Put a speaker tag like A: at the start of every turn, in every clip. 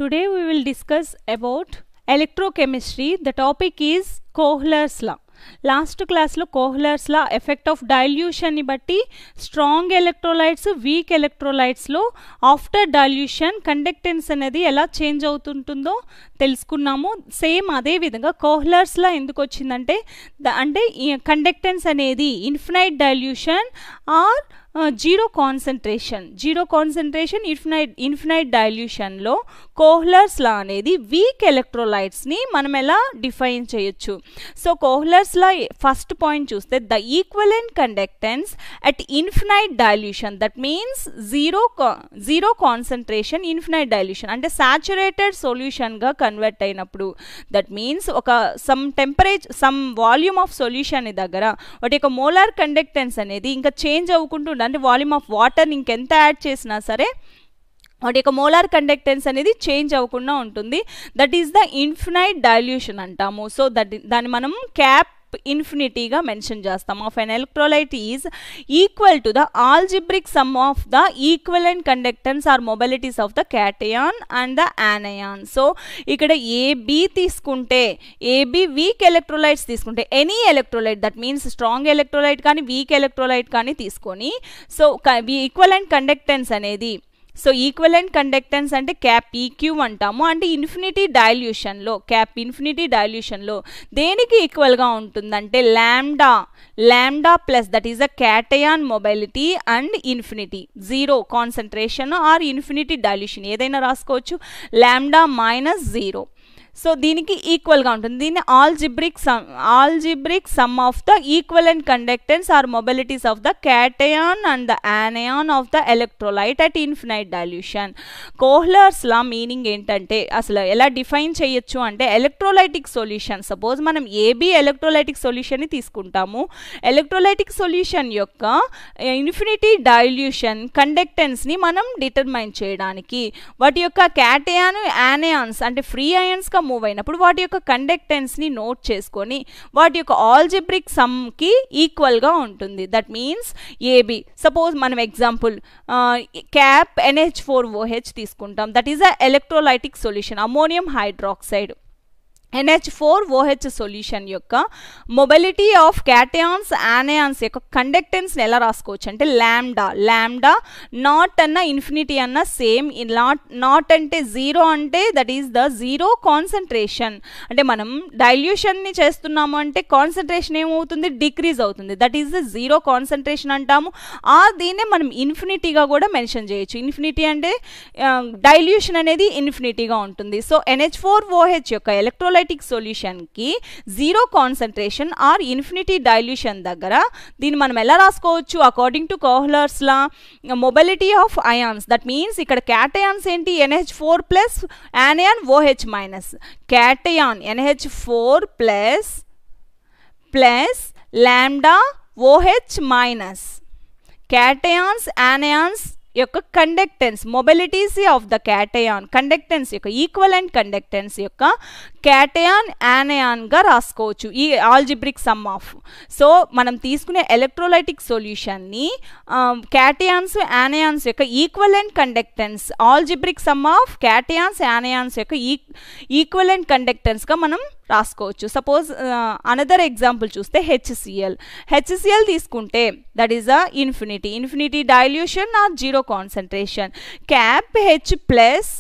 A: Today we will discuss about electrochemistry. The topic is Kohler's law. Last క్లాస్లో Kohler's law effect of డైల్యూషన్ని బట్టి strong electrolytes weak ఎలక్ట్రోలైట్స్లో after dilution conductance అనేది ఎలా change అవుతుంటుందో తెలుసుకున్నాము. Same అదే విధంగా కోహ్లర్స్ లా ఎందుకు వచ్చిందంటే అంటే కండక్టెన్స్ అనేది infinite dilution or zero concentration infinite డైల్యూషన్లో కోహ్లర్స్ లా అనేది వీక్ ఎలక్ట్రోలైట్స్ని మనం ఎలా డిఫైన్ చేయొచ్చు. So Kohler's law first point చూస్తే the equivalent conductance at infinite dilution, that means zero concentration infinite dilution అంటే సాచురేటెడ్ సొల్యూషన్గా కన్వర్ట్ అయినప్పుడు, దట్ మీన్స్ ఒక సమ్ వాల్యూమ్ ఆఫ్ సొల్యూషన్ దగ్గర వాటి యొక్క మోలార్ కండక్టెన్స్ అనేది ఇంకా చేంజ్ అవ్వకుండా అంటే వాల్యూమ్ ఆఫ్ వాటర్ని ఇంకెంత యాడ్ చేసినా సరే వాటి యొక్క మోలార్ కండక్టెన్స్ అనేది చేంజ్ అవ్వకుండా ఉంటుంది. That is the infinite dilution అంటాము. సో దాన్ని మనం క్యాప్ ఇన్ఫినిటీగా మెన్షన్ చేస్తాం. Of an electrolyte is equal to the algebraic sum of the equivalent conductance or mobilities of the cation and the anion. So ఇక్కడ AB తీసుకుంటే AB weak electrolytes తీసుకుంటే any electrolyte, that means strong electrolyte కానీ weak electrolyte కానీ తీసుకొని so equivalent conductance అనేది equivalent conductance అంటే cap E Q అంటాము. అంటే ఇన్ఫినిటీ డైల్యూషన్లో దేనికి ఈక్వల్గా ఉంటుందంటే lambda plus that is a cation mobility and infinity zero concentration or infinity dilution ఏదైనా రాసుకోవచ్చు, లాంబ్డా మైనస్ జీరో. సో దీనికి ఈక్వల్గా ఉంటుంది. దీన్ని algebraic sum of the equivalent conductance or mobilities of the cation and the anion of the electrolyte at infinite dilution. Kohler's law meaning ఏంటంటే అసలు ఎలా define చేయొచ్చు అంటే ఎలక్ట్రోలైటిక్ సొల్యూషన్, సపోజ్ మనం ఏబి ఎలక్ట్రోలైటిక్ సొల్యూషన్ని తీసుకుంటాము. ఎలక్ట్రోలైటిక్ సొల్యూషన్ యొక్క infinity dilution కండక్టెన్స్ని మనం డిటర్మైన్ చేయడానికి వాటి యొక్క క్యాటయాన్ యానయాన్స్ అంటే ఫ్రీ అయాన్స్గా మూవ్ అయినప్పుడు వాటి యొక్క కండక్టెన్స్ని నోట్ చేసుకొని వాటి యొక్క ఆల్జిబ్రిక్ సమ్కి ఈక్వల్గా ఉంటుంది. దట్ మీన్స్ ఏబి సపోజ్ మనం ఎగ్జాంపుల్ క్యాప్ NH4OH తీసుకుంటాం. That is a electrolytic solution ammonium hydroxide. NH4OH solution యొక్క మొబిలిటీ ఆఫ్ క్యాటయాన్స్ యానయాన్స్ యొక్క కండక్టెన్స్ని ఎలా రాసుకోవచ్చు అంటే లాంబ్డా నాట్ అన్న ఇన్ఫినిటీ అన్న సేమ్. నాట్ అంటే జీరో అంటే that is the zero concentration అంటే మనం డైల్యూషన్ని చేస్తున్నాము అంటే కాన్సన్ట్రేషన్ ఏమవుతుంది, డిక్రీజ్ అవుతుంది. That is the zero concentration అంటాము. దీన్నే మనం ఇన్ఫినిటీగా కూడా మెన్షన్ చేయొచ్చు. ఇన్ఫినిటీ అంటే డైల్యూషన్ అనేది ఇన్ఫినిటీగా ఉంటుంది. సో NH4OH యొక్క ఎలక్ట్రోలైటిక్ సొల్యూషన్ కి zero concentration or infinity dilution దగ్గర దీన్ని మనం ఎలా రాసుకోవచ్చు according to Kohler's law mobility of ions. That means ఇక్కడ క్యాటయాన్స్ ఏంటి NH4 plus anion OH minus. Cation NH4 plus lambda OH minus. Cations anions యొక్క conductance mobilities of the cation conductance యొక్క equivalent conductance యొక్క cation యానయాన్గా రాసుకోవచ్చు ఈ algebraic sum of. So మనం తీసుకునే ఎలక్ట్రోలైటిక్ సొల్యూషన్ని క్యాటయాన్స్ యానయాన్స్ యొక్క equivalent conductance algebraic sum of cations anions యొక్క ఈక్వలెంట్ కండక్టెన్స్గా మనం రాసుకోవచ్చు. సపోజ్ అనదర్ ఎగ్జాంపుల్ చూస్తే హెచ్సిఎల్ తీసుకుంటే that is a infinity dilution or zero concentration. Cap H plus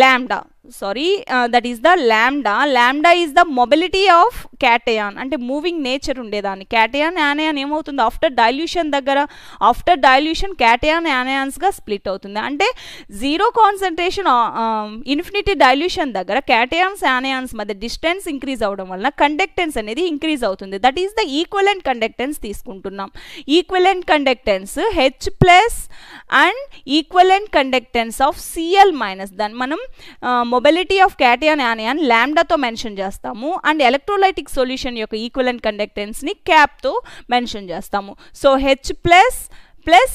A: lambda that is the lambda is the mobility of cation అంటే moving nature ఉండేదాన్ని. Cation anion ఏమవుతుంది after dilution cation యానయాన్స్గా split అవుతుంది. అంటే zero concentration infinity dilution దగ్గర cations anions మధ్య distance increase అవ్వడం వలన కండక్టెన్స్ అనేది ఇంక్రీజ్ అవుతుంది. That is the equivalent conductance తీసుకుంటున్నాం. Equivalent conductance H plus and equivalent conductance of Cl minus. దాన్ని మనం మొబిలిటీ ఆఫ్ క్యాటయాన్ యానయాన్ లాంబ్డాతో మెన్షన్ చేస్తాము అండ్ ఎలక్ట్రోలైటిక్ సొల్యూషన్ యొక్క ఈక్వలెంట్ కండక్టెన్స్ని క్యాప్తో మెన్షన్ చేస్తాము. సో H ప్లస్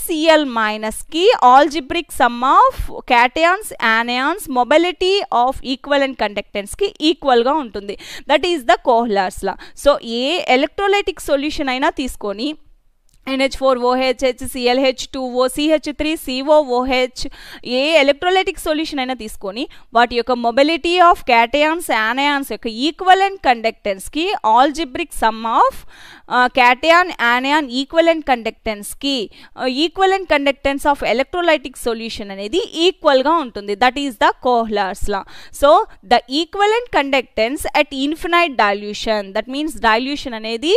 A: Cl మైనస్కి algebraic sum of cations anions mobility of equivalent కండక్టెన్స్కి ఈక్వల్గా ఉంటుంది. That is the కోహ్లర్స్ law. So ఏ ఎలక్ట్రోలైటిక్ సొల్యూషన్ అయినా తీసుకొని NH4OH, HClH2O, CH3COOH ఏ ఎలక్ట్రోలైటిక్ సొల్యూషన్ అయినా తీసుకొని వాటి యొక్క మొబిలిటీ ఆఫ్ క్యాటయాన్స్ యానయాన్స్ యొక్క ఈక్వలెంట్ కండక్టెన్స్కి algebraic sum of cation anion equivalent కండక్టెన్స్కి equivalent conductance of electrolytic solution అనేది ఈక్వల్గా ఉంటుంది. That is the కోహ్లర్స్ law. So the equivalent conductance at infinite dilution, that means dilution అనేది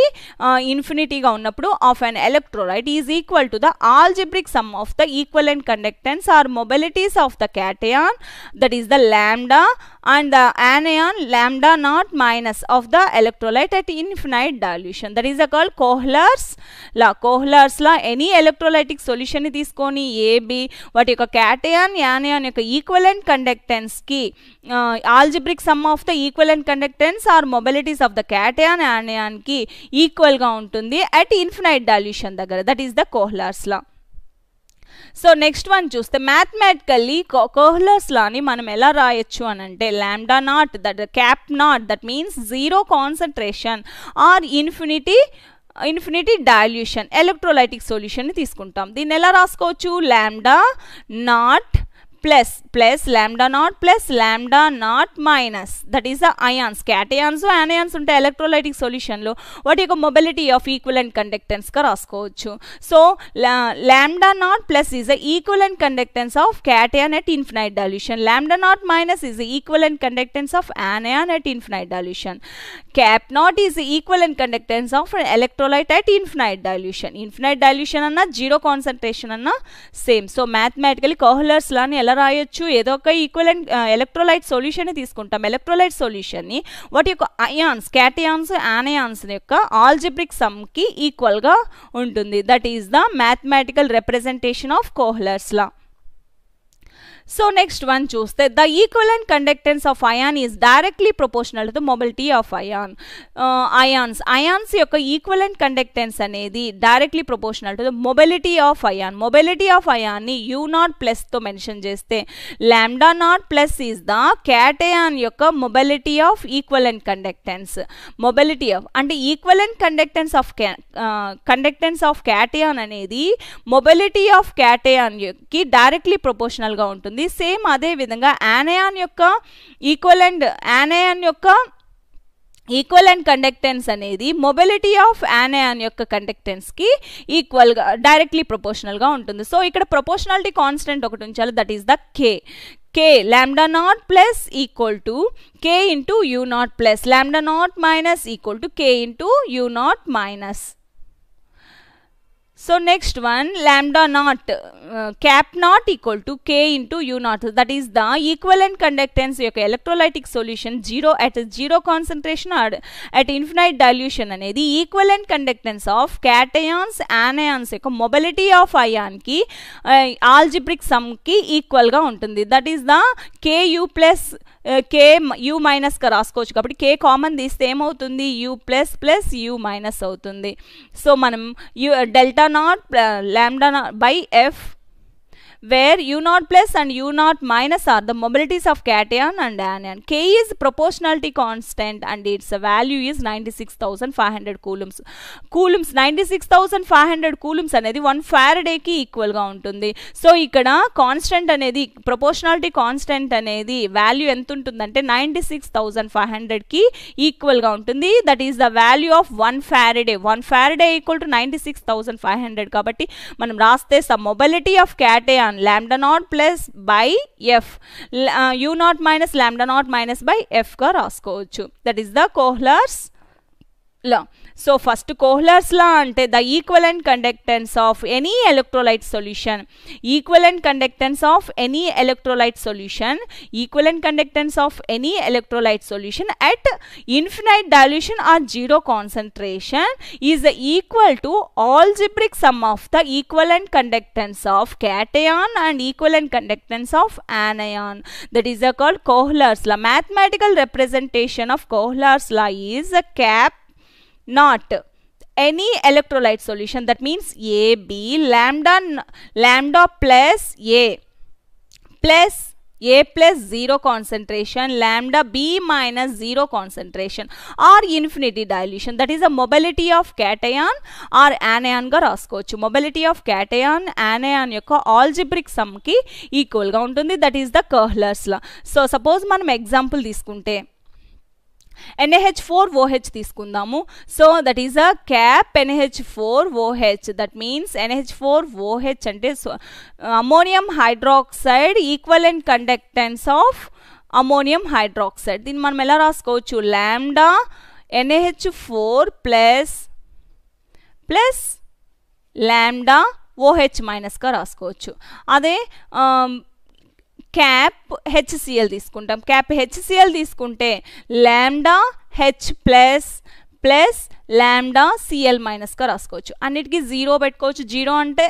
A: ఇన్ఫినిటీగా ఉన్నప్పుడు of an electrolyte is equal to the algebraic sum of the equivalent conductance or mobilities of the cation, that is the lambda, and the anion lambda naught minus of the electrolyte at infinite dilution. That is called Kohler's law. Kohler's law any electrolytic solution ni తీసుకోని AB వాటి యొక్క cation anion యొక్క equivalent conductance కి algebraic sum of the equivalent conductance or mobilities of the cation anion కి equal గా ఉంటుంది at infinite dilution దగ్గర. That is the కోహ్లర్స్ law. So next one చూస్తే మ్యాథమెటికల్లీ కోహ్లర్స్ లాని మనం ఎలా రాయొచ్చు అని అంటే lambda naught that cap naught that means zero concentration or infinity dilution electrolytic solution తీసుకుంటాం. దీన్ని ఎలా రాసుకోవచ్చు? Lambda naught plus lambda naught plus lambda naught minus that is the ions. Cations anions ఉంటే ఎలక్ట్రోలైటిక్ సొల్యూషన్లో వాటి యొక్క మొబిలిటీ ఆఫ్ ఈక్వలెంట్ కండక్టెన్స్గా రాసుకోవచ్చు. So lambda naught plus is the equivalent conductance of cation at infinite dilution. Lambda naught minus is the equivalent conductance of యానయాన్ at infinite dilution. Cap not is the equivalent conductance of electrolyte at infinite dilution. Infinite dilution అన్న zero concentration అన్న same. So mathematically కోహ్లర్స్ లాని ఎలా రాయొచ్చు? ఏదో ఒక equivalent electrolyte solution తీసుకుంటాం. Electrolyte సొల్యూషన్ని వాటి యొక్క ions cations anions యొక్క ఆల్జిబ్రిక్ సమ్ కి ఈక్వల్ గా ఉంటుంది. That is the mathematical representation of Kohler's law. So next one చూస్తే the equivalent conductance of ion is directly proportional to the mobility of ions యొక్క equivalent conductance అనేది directly proportional to the mobility of ion. Mobility of అయాన్ని U0 ప్లస్తో mention చేస్తే lambda naught plus is the cation యొక్క mobility of equivalent conductance. Mobility of అంటే equivalent conductance of cation అనేది mobility of క్యాటయాన్కి directly ప్రపోర్షనల్గా ఉంటుంది. సేమ్ అదే విధంగా యానయాన్ యొక్క ఈక్వలెంట్ కండక్టెన్స్ అనేది మొబిలిటీ ఆఫ్ యానయాన్ యొక్క కండక్టెన్స్కి ఈక్వల్గా డైరెక్ట్లీ ప్రపోర్షనల్గా ఉంటుంది. సో ఇక్కడ ప్రపోర్షనాలిటీ కాన్స్టెంట్ ఒకటి ఉంచాలి. That is the K lambda naught plus equal to K into U0 plus lambda naught minus equal to K into U0 minus. So next one lambda naught cap naught equal to K into U0, that is the equivalent conductance యొక్క electrolytic solution at zero concentration or at infinite dilution అనేది equivalent conductance of cations anions యొక్క mobility of ion కి algebraic sum కి equal గా ఉంటుంది. That is the KU plus KU minus గా రాసుకోవచ్చు. కాబట్టి K కామన్ తీస్తే ఏమవుతుంది? U plus plus U minus అవుతుంది. సో మనం delta naught lambda naught by F where U0 plus and U0 minus are the mobilities of cation and anion. K is proportionality constant and its value is 96,500 coulombs. 96,500 coulombs అనేది 1 Faraday కి equal గా ఉంటుంది. So ఇక్కడ constant అనేది proportionality constant అనేది value ఎంత ఉంటుందంటే 96,500 కి ఈక్వల్ గా ఉంటుంది. That is the value of 1 Faraday. 1 Faraday equal to 96,500. కాబట్టి మనం రాస్తే some mobility of cation lambda naught plus by F U0 minus lambda naught minus by F గా రాసుకోవచ్చు. That is the కోహ్లర్స్ law. So first Kohler's law అంటే the equivalent conductance of any electrolyte solution. Equivalent conductance of any electrolyte solution. Equivalent conductance of any electrolyte solution at infinite dilution or zero concentration is equal to algebraic sum of the equivalent conductance of cation and equivalent conductance of anion. That is called Kohler's law. Mathematical representation of Kohler's law is a cap not any electrolyte solution. That means AB lambda plus A plus A plus 0 concentration, lambda B minus 0 concentration or infinity dilution. That is a mobility of cation or anion గా రాసుకోవచ్చు. mobility of cation anion యొక్క algebraic sum కి equal గా ఉంటుంది. That is the Kohler's law. So suppose మనం example తీసుకుంటే NaH4OH తీసుకుందాము. So that is a cap NaH4OH. That means NaH4OH అంటే ammonium hydroxide equivalent conductance of ammonium hydroxide. దీన్ని మనం ఎలా రాసుకోవచ్చు? Lambda NaH4 plus lambda OH మైనస్గా రాసుకోవచ్చు. అదే క్యాప్ HCl తీసుకుంటాం. క్యాప్ HCl తీసుకుంటే lambda H plus lambda Cl మైనస్గా రాసుకోవచ్చు. అన్నిటికీ 0 పెట్టుకోవచ్చు. జీరో అంటే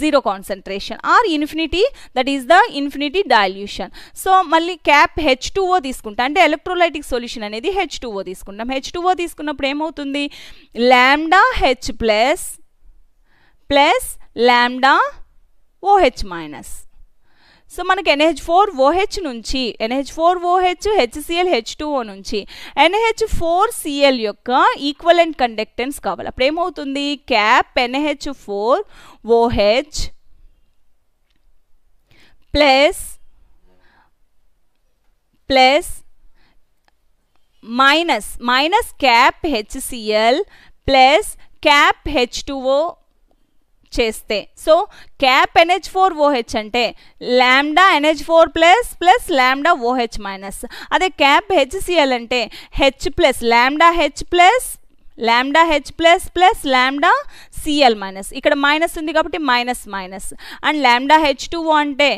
A: zero concentration or infinity, that is the infinity dilution. So మళ్ళీ క్యాప్ H2O తీసుకుంటా అంటే ఎలక్ట్రోలైటిక్ సొల్యూషన్ అనేది H2O తీసుకుంటాం. H2O తీసుకున్నప్పుడు ఏమవుతుంది? Lambda H plus lambda OH minus. So మనకి NaH4OH నుంచి NaH4OH HCl H2O నుంచి NaH4Cl యొక్క ఈక్వలెంట్ కండక్టెన్స్ కావాలి. అప్పుడు ఏమవుతుంది? Cap NaH4OH plus minus cap HCl plus cap H2O చేస్తే, సో క్యాప్ NH4OH అంటే lambda NH4 plus lambda OH minus. అదే క్యాప్ HCl అంటే H plus lambda H plus lambda Cl minus. ఇక్కడ minus ఉంది కాబట్టి మైనస్. అండ్ లాంబ్డా H2O అంటే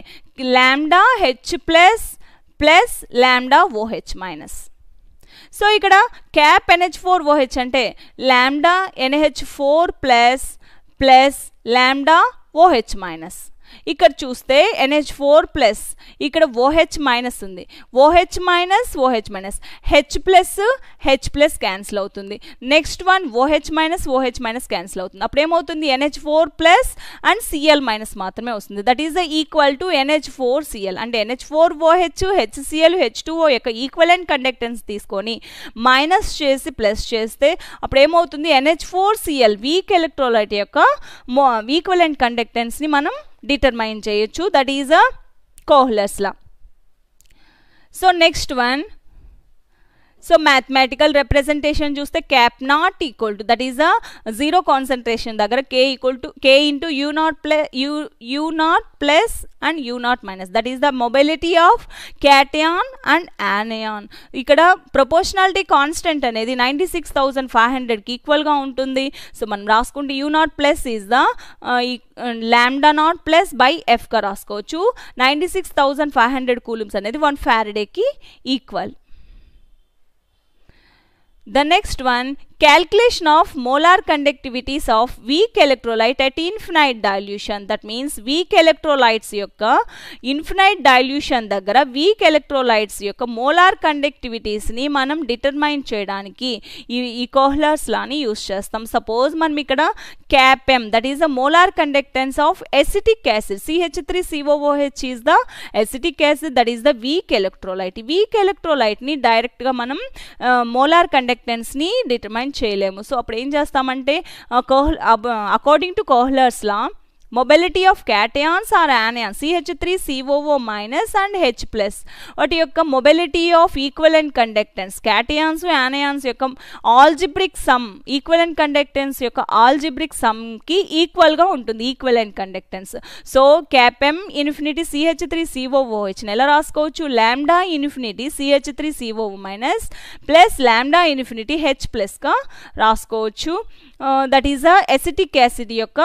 A: lambda H plus lambda OH minus. So ఇక్కడ cap NH4OH అంటే lambda NH4 plus lambda OH minus. ఇక్కడ చూస్తే NH4 ప్లస్, ఇక్కడ OH మైనస్ ఉంది. OH minus H plus cancel అవుతుంది. Next one OH minus cancel అవుతుంది. అప్పుడు ఏమవుతుంది? NH4 plus and Cl minus మాత్రమే వస్తుంది. That is the equal to NH4Cl. అంటే NH4OH HCl H2O యొక్క ఈక్వలెంట్ కండక్టెన్స్ తీసుకొని మైనస్ చేసి ప్లస్ చేస్తే అప్పుడు ఏమవుతుంది? NH4Cl వీక్ ఎలక్ట్రోలైట్ యొక్క ఈక్వలెంట్ కండక్టెన్స్ని మనం డిటర్మైన్ చేయొచ్చు. That is a Kohler's law. So next one, so mathematical representation చూస్తే cap naught equal to, that is a zero concentration దగ్గర K into U0 plus and U0 minus. That is the mobility of cation and యానయాన్. ఇక్కడ proportionality constant అనేది 96,500కి ఈక్వల్గా ఉంటుంది. So మనం రాసుకుంటే U0 plus is the lambda naught plus by Fగా రాసుకోవచ్చు. 96,500 coulombs అనేది 1 ఫారడేకి equal. The next one, calculation of molar conductivities of weak electrolyte at infinite dilution. That means weak electrolytes యొక్క infinite dilution దగ్గర weak electrolytes యొక్క molar conductivities ని మనం determine చేయడానికి ఈ కోహ్లర్స్ లాని యూస్ చేస్తాం. సపోజ్ మనం ఇక్కడ cap M, that is the molar conductance of acetic acid. CH3COOH is the acetic acid, that is the weak electrolyte. Weak electrolyte ని డైరెక్ట్ గా మనం మోలార్ కండక్టెన్స్ ని డిటర్మైన్ చేయలేము. సో అప్పుడు ఏం చేస్తామంటే according to Kohler's law mobility of cations or anions CH3COO minus and H plus వాటి యొక్క mobility of equivalent conductance, cations anions యొక్క ఆల్జిబ్రిక్ సమ్, ఈక్వలెంట్ కండక్టెన్స్ యొక్క ఆల్జిబ్రిక్ సమ్కి ఈక్వల్గా ఉంటుంది equivalent conductance. So cap M infinity CH3COOH ఎలా రాసుకోవచ్చు? Lambda infinity CH3COO minus plus lambda infinity H ప్లస్గా రాసుకోవచ్చు. That is a acetic acid యొక్క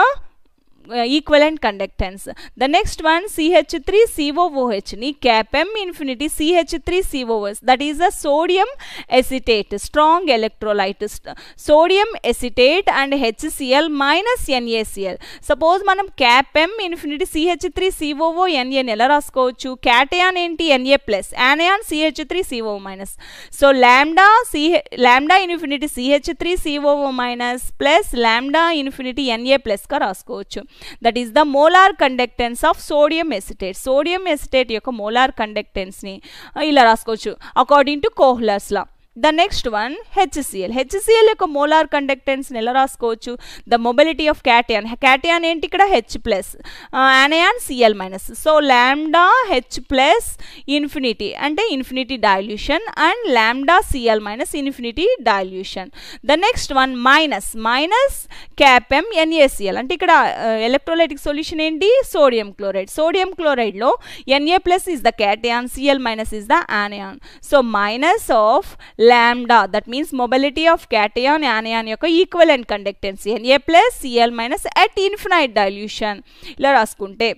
A: equivalent conductance. The next one CH3COOH ని cap M infinity CH3COOH, that is a sodium acetate, strong electrolyte, sodium acetate and HCl minus NaCl. Suppose మనం cap M infinity CH3COO Na ఎలా రాసుకోవచ్చు? Cation ఏంటి? Na plus, anion CH3COO minus. So lambda infinity CH3COO minus plus lambda infinity Na ప్లస్గా రాసుకోవచ్చు. That is the molar conductance of sodium acetate. Sodium acetate యొక్క molar కండక్టెన్స్ని ఇలా రాసుకోవచ్చు according to Kohler's law. The next one HCl. HCl యొక్క molar కండక్టెన్స్ని ఎలా రాసుకోవచ్చు? The mobility of cation. Cation ఏంటి ఇక్కడ? H plus, anion Cl minus. So lambda H plus infinity అంటే infinity dilution and lambda Cl minus infinity dilution. The next one minus cap M NaCl అంటే ఇక్కడ electrolytic solution ఏంటి? Sodium chloride. Sodium క్లోరైడ్లో Na plus is the cation, Cl minus is the anion. So minus of lambda, that means mobility of cation anion యొక్క equivalent conductance Na plus Cl minus at infinite dilution. ఇలా రాసుకుంటే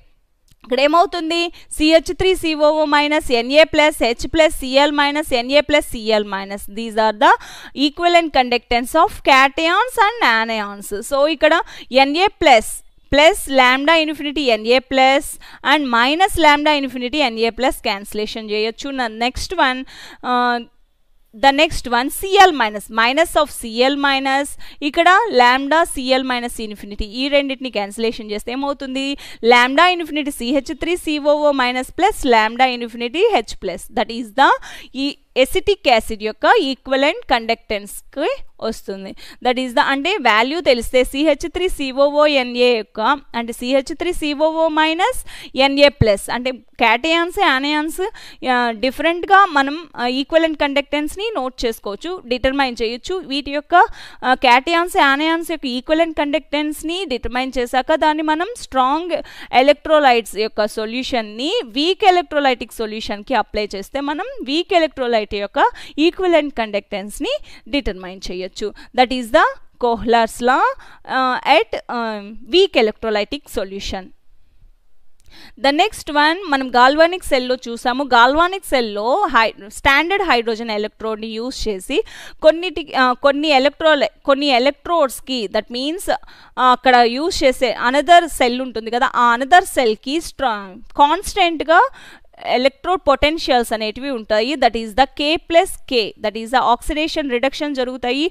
A: ఇక్కడ ఏమవుతుంది? CH3COO minus Na plus H plus Cl minus Na plus Cl minus. These are the equivalent conductance of cations and anions. So ఇక్కడ Na plus lambda infinity Na plus and minus lambda infinity Na plus cancellation చేయొచ్చు. The next one Cl minus of Cl minus ఇక్కడ lambda Cl minus infinity. ఈ రెండింటిని cancellation చేస్తే ఏమవుతుంది? Lambda infinity CH3COO minus plus lambda infinity H plus. That is the ఈ acetic acid యొక్క equivalent కండక్టెన్స్కి వస్తుంది. That is the అంటే value తెలిస్తే CH3COO-Na యొక్క అంటే CH3COO మైనస్ Na ప్లస్ అంటే క్యాటయాన్స్ యానయాన్స్ డిఫరెంట్గా మనం ఈక్వలెంట్ కండక్టెన్స్ని నోట్ చేసుకోవచ్చు, డిటర్మైన్ చేయొచ్చు. వీటి యొక్క క్యాటయాన్స్ యానయాన్స్ యొక్క ఈక్వలెంట్ కండక్టెన్స్ని డిటర్మైన్ చేశాక దాన్ని మనం స్ట్రాంగ్ ఎలక్ట్రోలైట్స్ యొక్క సొల్యూషన్ని వీక్ ఎలక్ట్రోలైటిక్ సొల్యూషన్కి అప్లై చేస్తే మనం వీక్ ఎలక్ట్రోలైట్ యొక్క ఈక్వలెంట్ కండక్టెన్స్ని డిటర్మైన్ చేయొచ్చు. That is the కోహ్లర్స్ law at weak electrolytic solution. The next one మనం గాల్వానిక్ సెల్లో చూసాము. గాల్వానిక్ సెల్లో స్టాండర్డ్ హైడ్రోజన్ ఎలక్ట్రోడ్ని యూజ్ చేసి కొన్ని ఎలక్ట్రోడ్స్కి దట్ మీన్స్ అక్కడ యూజ్ చేసే అనదర్ సెల్ ఉంటుంది కదా, ఆ అనదర్ సెల్కి కాన్స్టెంట్గా ఎలక్ట్రోడ్ పొటెన్షియల్స్ అనేటివి ఉంటాయి. That is the K plus K, that is the oxidation reduction జరుగుతాయి.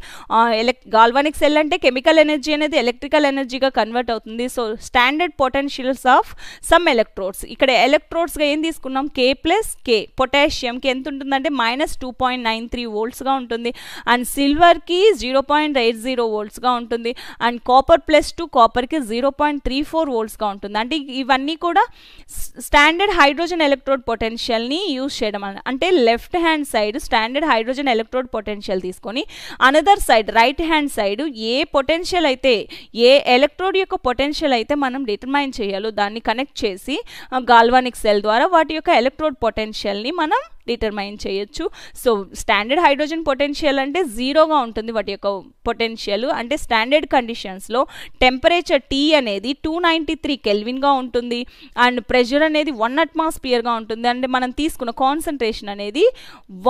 A: గాల్వానిక్ సెల్ అంటే కెమికల్ ఎనర్జీ అనేది ఎలక్ట్రికల్ ఎనర్జీగా కన్వర్ట్ అవుతుంది. So standard potentials of some electrodes. ఇక్కడ ఎలక్ట్రోడ్స్గా ఏం తీసుకున్నాం? K plus K. పొటాషియంకి ఎంత ఉంటుందంటే -2.93 వోల్ట్స్గా ఉంటుంది అండ్ సిల్వర్కి 0.80 వోల్ట్స్గా ఉంటుంది అండ్ కాపర్ ప్లస్ 2 కాపర్కి 0.34 వోల్ట్స్గా ఉంటుంది. అంటే ఇవన్నీ కూడా స్టాండర్డ్ హైడ్రోజన్ ఎలక్ట్రోడ్ పొటెన్షియల్ని యూజ్ చేయడం అంటే left hand side standard hydrogen electrode potential తీసుకొని another side right hand side ఏ పొటెన్షియల్ అయితే ఏ ఎలక్ట్రోడ్ యొక్క పొటెన్షియల్ అయితే మనం డిటర్మైన్ చేయాలో దాన్ని కనెక్ట్ చేసి గాల్వానిక్ సెల్ ద్వారా వాటి యొక్క ఎలక్ట్రోడ్ పొటెన్షియల్ని మనం డిటర్మైన్ చేయొచ్చు. సో స్టాండర్డ్ హైడ్రోజన్ పొటెన్షియల్ అంటే జీరోగా ఉంటుంది వాటి యొక్క పొటెన్షియల్. అంటే స్టాండర్డ్ కండిషన్స్లో టెంపరేచర్ T అనేది 293 కెల్విన్గా ఉంటుంది అండ్ ప్రెషర్ అనేది 1 అట్మాస్ఫియర్గా ఉంటుంది. అంటే మనం తీసుకున్న కాన్సన్ట్రేషన్ అనేది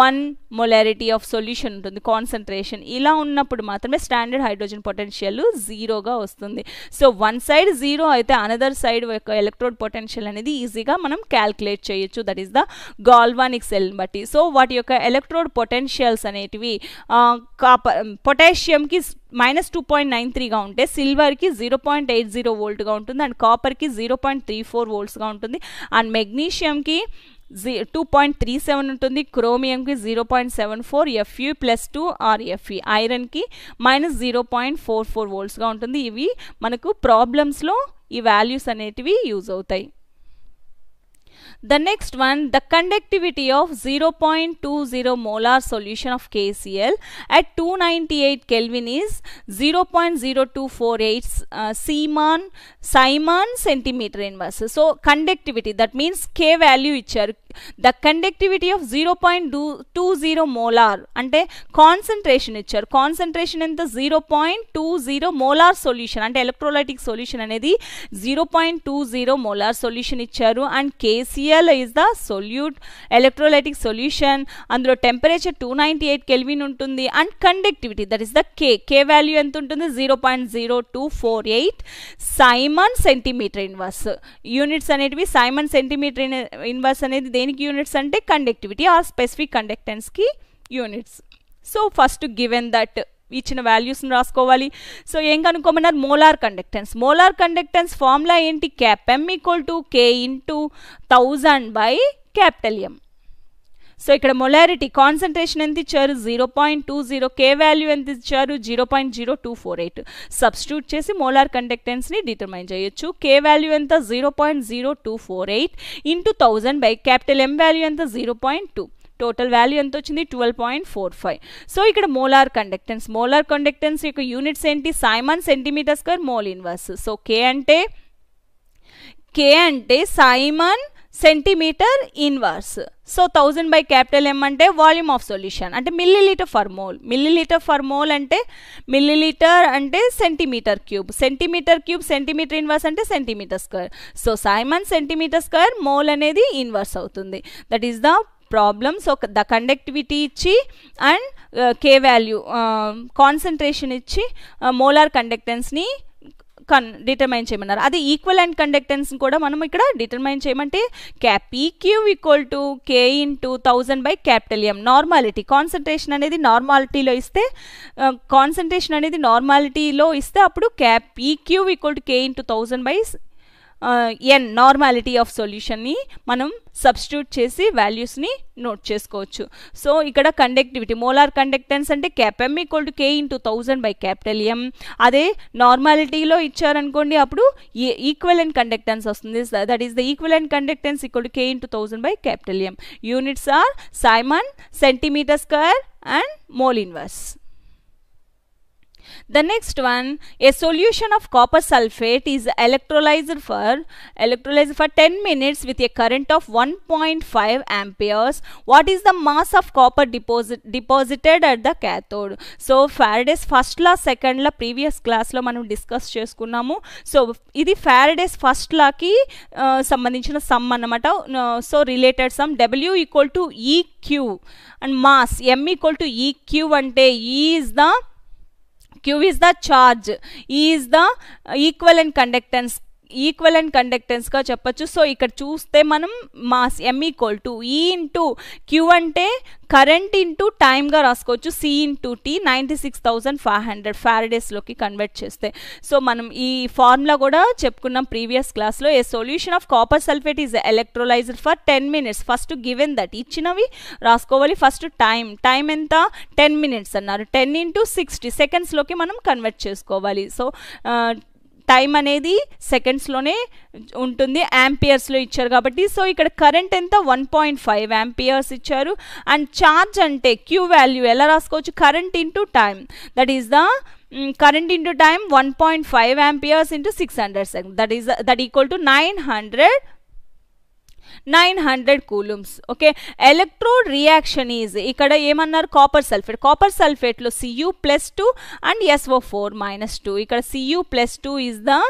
A: 1 మొలారిటీ ఆఫ్ సొల్యూషన్ ఉంటుంది కాన్సన్ట్రేషన్. ఇలా ఉన్నప్పుడు మాత్రమే స్టాండర్డ్ హైడ్రోజన్ పొటెన్షియల్ జీరోగా వస్తుంది. సో వన్ సైడ్ జీరో అయితే అనదర్ సైడ్ యొక్క ఎలక్ట్రోడ్ పొటెన్షియల్ అనేది ఈజీగా మనం క్యాల్కులేట్ చేయొచ్చు. That is the galvanic cell బట్టి. సో వాటి యొక్క ఎలక్ట్రోడ్ పొటెన్షియల్స్ అనేటివి పొటాషియంకి -2.93గా ఉంటే సిల్వర్కి 0.80 వోల్ట్గా ఉంటుంది అండ్ కాపర్కి 0.34 వోల్ట్స్గా ఉంటుంది అండ్ మెగ్నీషియంకి 2.37 ఉంటుంది, క్రోమియంకి 0.74, Fe+2 ఆర్ Fe, ఐరన్కి -0.44 వోల్ట్స్గా ఉంటుంది. ఇవి మనకు ప్రాబ్లమ్స్లో ఈ వాల్యూస్ అనేటివి యూజ్ అవుతాయి. The next one, the conductivity of 0.20 molar solution of KCl at 298 Kelvin is 0.0248 Simon centimeter inverse. So conductivity, that means K value icharu. The conductivity of 0.20 molar అంటే concentration ఇచ్చారు. Concentration ఎంత? 0.20 molar solution అంటే electrolytic solution అనేది 0.20 molar solution ఇచ్చారు and KCl is the solute electrolytic solution. అందులో temperature 298 kelvin ఉంటుంది and conductivity that is the K value ఎంత ఉంటుంది? 0.0248 సైమన్ సెంటీమీటర్ ఇన్వర్స్. యూనిట్స్ అనేటివి సైమన్ సెంటీమీటర్ ఇన్వర్స్ అనేది దేనికి యూనిట్స్ అంటే కండక్టివిటీ ఆర్ స్పెసిఫిక్ కండక్టెన్స్కి units. So first given that ఇచ్చిన వాల్యూస్ని రాసుకోవాలి. సో ఏం కనుక్కోమన్నారు? Molar conductance. Molar conductance formula ఏంటి? M = K × 1000/M. సో ఇక్కడ మొలారిటీ కాన్సన్ట్రేషన్ ఎంత ఇచ్చారు? 0.20. K వాల్యూ ఎంత ఇచ్చారు? 0.0248. సబ్స్టిట్యూట్ చేసి మోలార్ కండక్టెన్స్ని డిటర్మైన్ చేయొచ్చు. K వాల్యూ ఎంత? 0.0248 × 1000/M వాల్యూ ఎంత? 0.2. టోటల్ వాల్యూ ఎంత వచ్చింది? 12.45. సో ఇక్కడ మోలార్ కండక్టెన్స్ యొక్క యూనిట్స్ ఏంటి? Siemens centimetre square mole inverse. So K అంటే siemens centimetre inverse. So 1000/M అంటే వాల్యూమ్ ఆఫ్ సొల్యూషన్ అంటే millilitre for mole. Millilitre for mole అంటే మిల్లీలీటర్ అంటే సెంటీమీటర్ క్యూబ్. సెంటీమీటర్ ఇన్వర్స్ అంటే centimetre square. So siemens centimetre square mole అనేది inverse అవుతుంది. That is the problem. So the conductivity ఇచ్చి and K value concentration ఇచ్చి molar కండక్టెన్స్ని determine చేయమన్నారు. అది ఈక్వలెంట్ కండక్టెన్స్ కూడా మనం ఇక్కడ డిటర్మైన్ చేయమంటే PQ = K × 1000/M. Normality concentration అనేది నార్మాలిటీలో ఇస్తే అప్పుడు PQ = K × 1000/N normality of సొల్యూషన్ని మనం సబ్స్టిట్యూట్ చేసి వాల్యూస్ని నోట్ చేసుకోవచ్చు. సో ఇక్కడ కండక్టివిటీ మోలార్ కండక్టెన్స్ అంటే M = K × 1000/M. అదే నార్మాలిటీలో ఇచ్చారనుకోండి అప్పుడు ఈక్వలెంట్ కండక్టెన్స్ వస్తుంది. That is the equivalent conductance = K × 1000/M. Units are siemens centimetre square and mole inverse. The next one, a solution of copper sulfate is electrolyzed for 10 minutes with a current of 1.5 amperes. What is the mass of copper deposited at the cathode? So Faraday's first law, second law previous class లో మనం discuss చేసుకున్నాము. So ఇది Faraday's first law కి సంబంధించిన some అన్నమాట. So related some W = EQ and mass M = EQ అంటే Q is the charge, E is the equivalent conductance గా చెప్పొచ్చు. సో ఇక్కడ చూస్తే మనం మాస్ M = E × Q అంటే కరెంట్ ఇంటూ టైమ్గా రాసుకోవచ్చు. C × T 96,500 ఫారడేస్లోకి కన్వర్ట్ చేస్తే. సో మనం ఈ ఫార్ములా కూడా చెప్పుకున్నాం ప్రీవియస్ క్లాస్లో. A solution of copper sulphate is electrolysed for 10 minutes. First given that ఇచ్చినవి రాసుకోవాలి. ఫస్ట్ టైం ఎంత? 10 minutes అన్నారు. 10 × 60 సెకండ్స్లోకి మనం కన్వర్ట్ చేసుకోవాలి. సో టైం అనేది సెకండ్స్లోనే ఉంటుంది, యాంపియర్స్లో ఇచ్చారు కాబట్టి. సో ఇక్కడ కరెంట్ ఎంత? 1.5 amperes ఇచ్చారు. అండ్ ఛార్జ్ అంటే క్యూ వాల్యూ ఎలా రాసుకోవచ్చు? Current into time. That is the current into time 1.5 amperes into 600 seconds. That equal to 900 coulombs. Okay, electrode reaction is ikkada emannaru copper sulfate lo Cu+2 and SO4-2. ikkada Cu+2 is the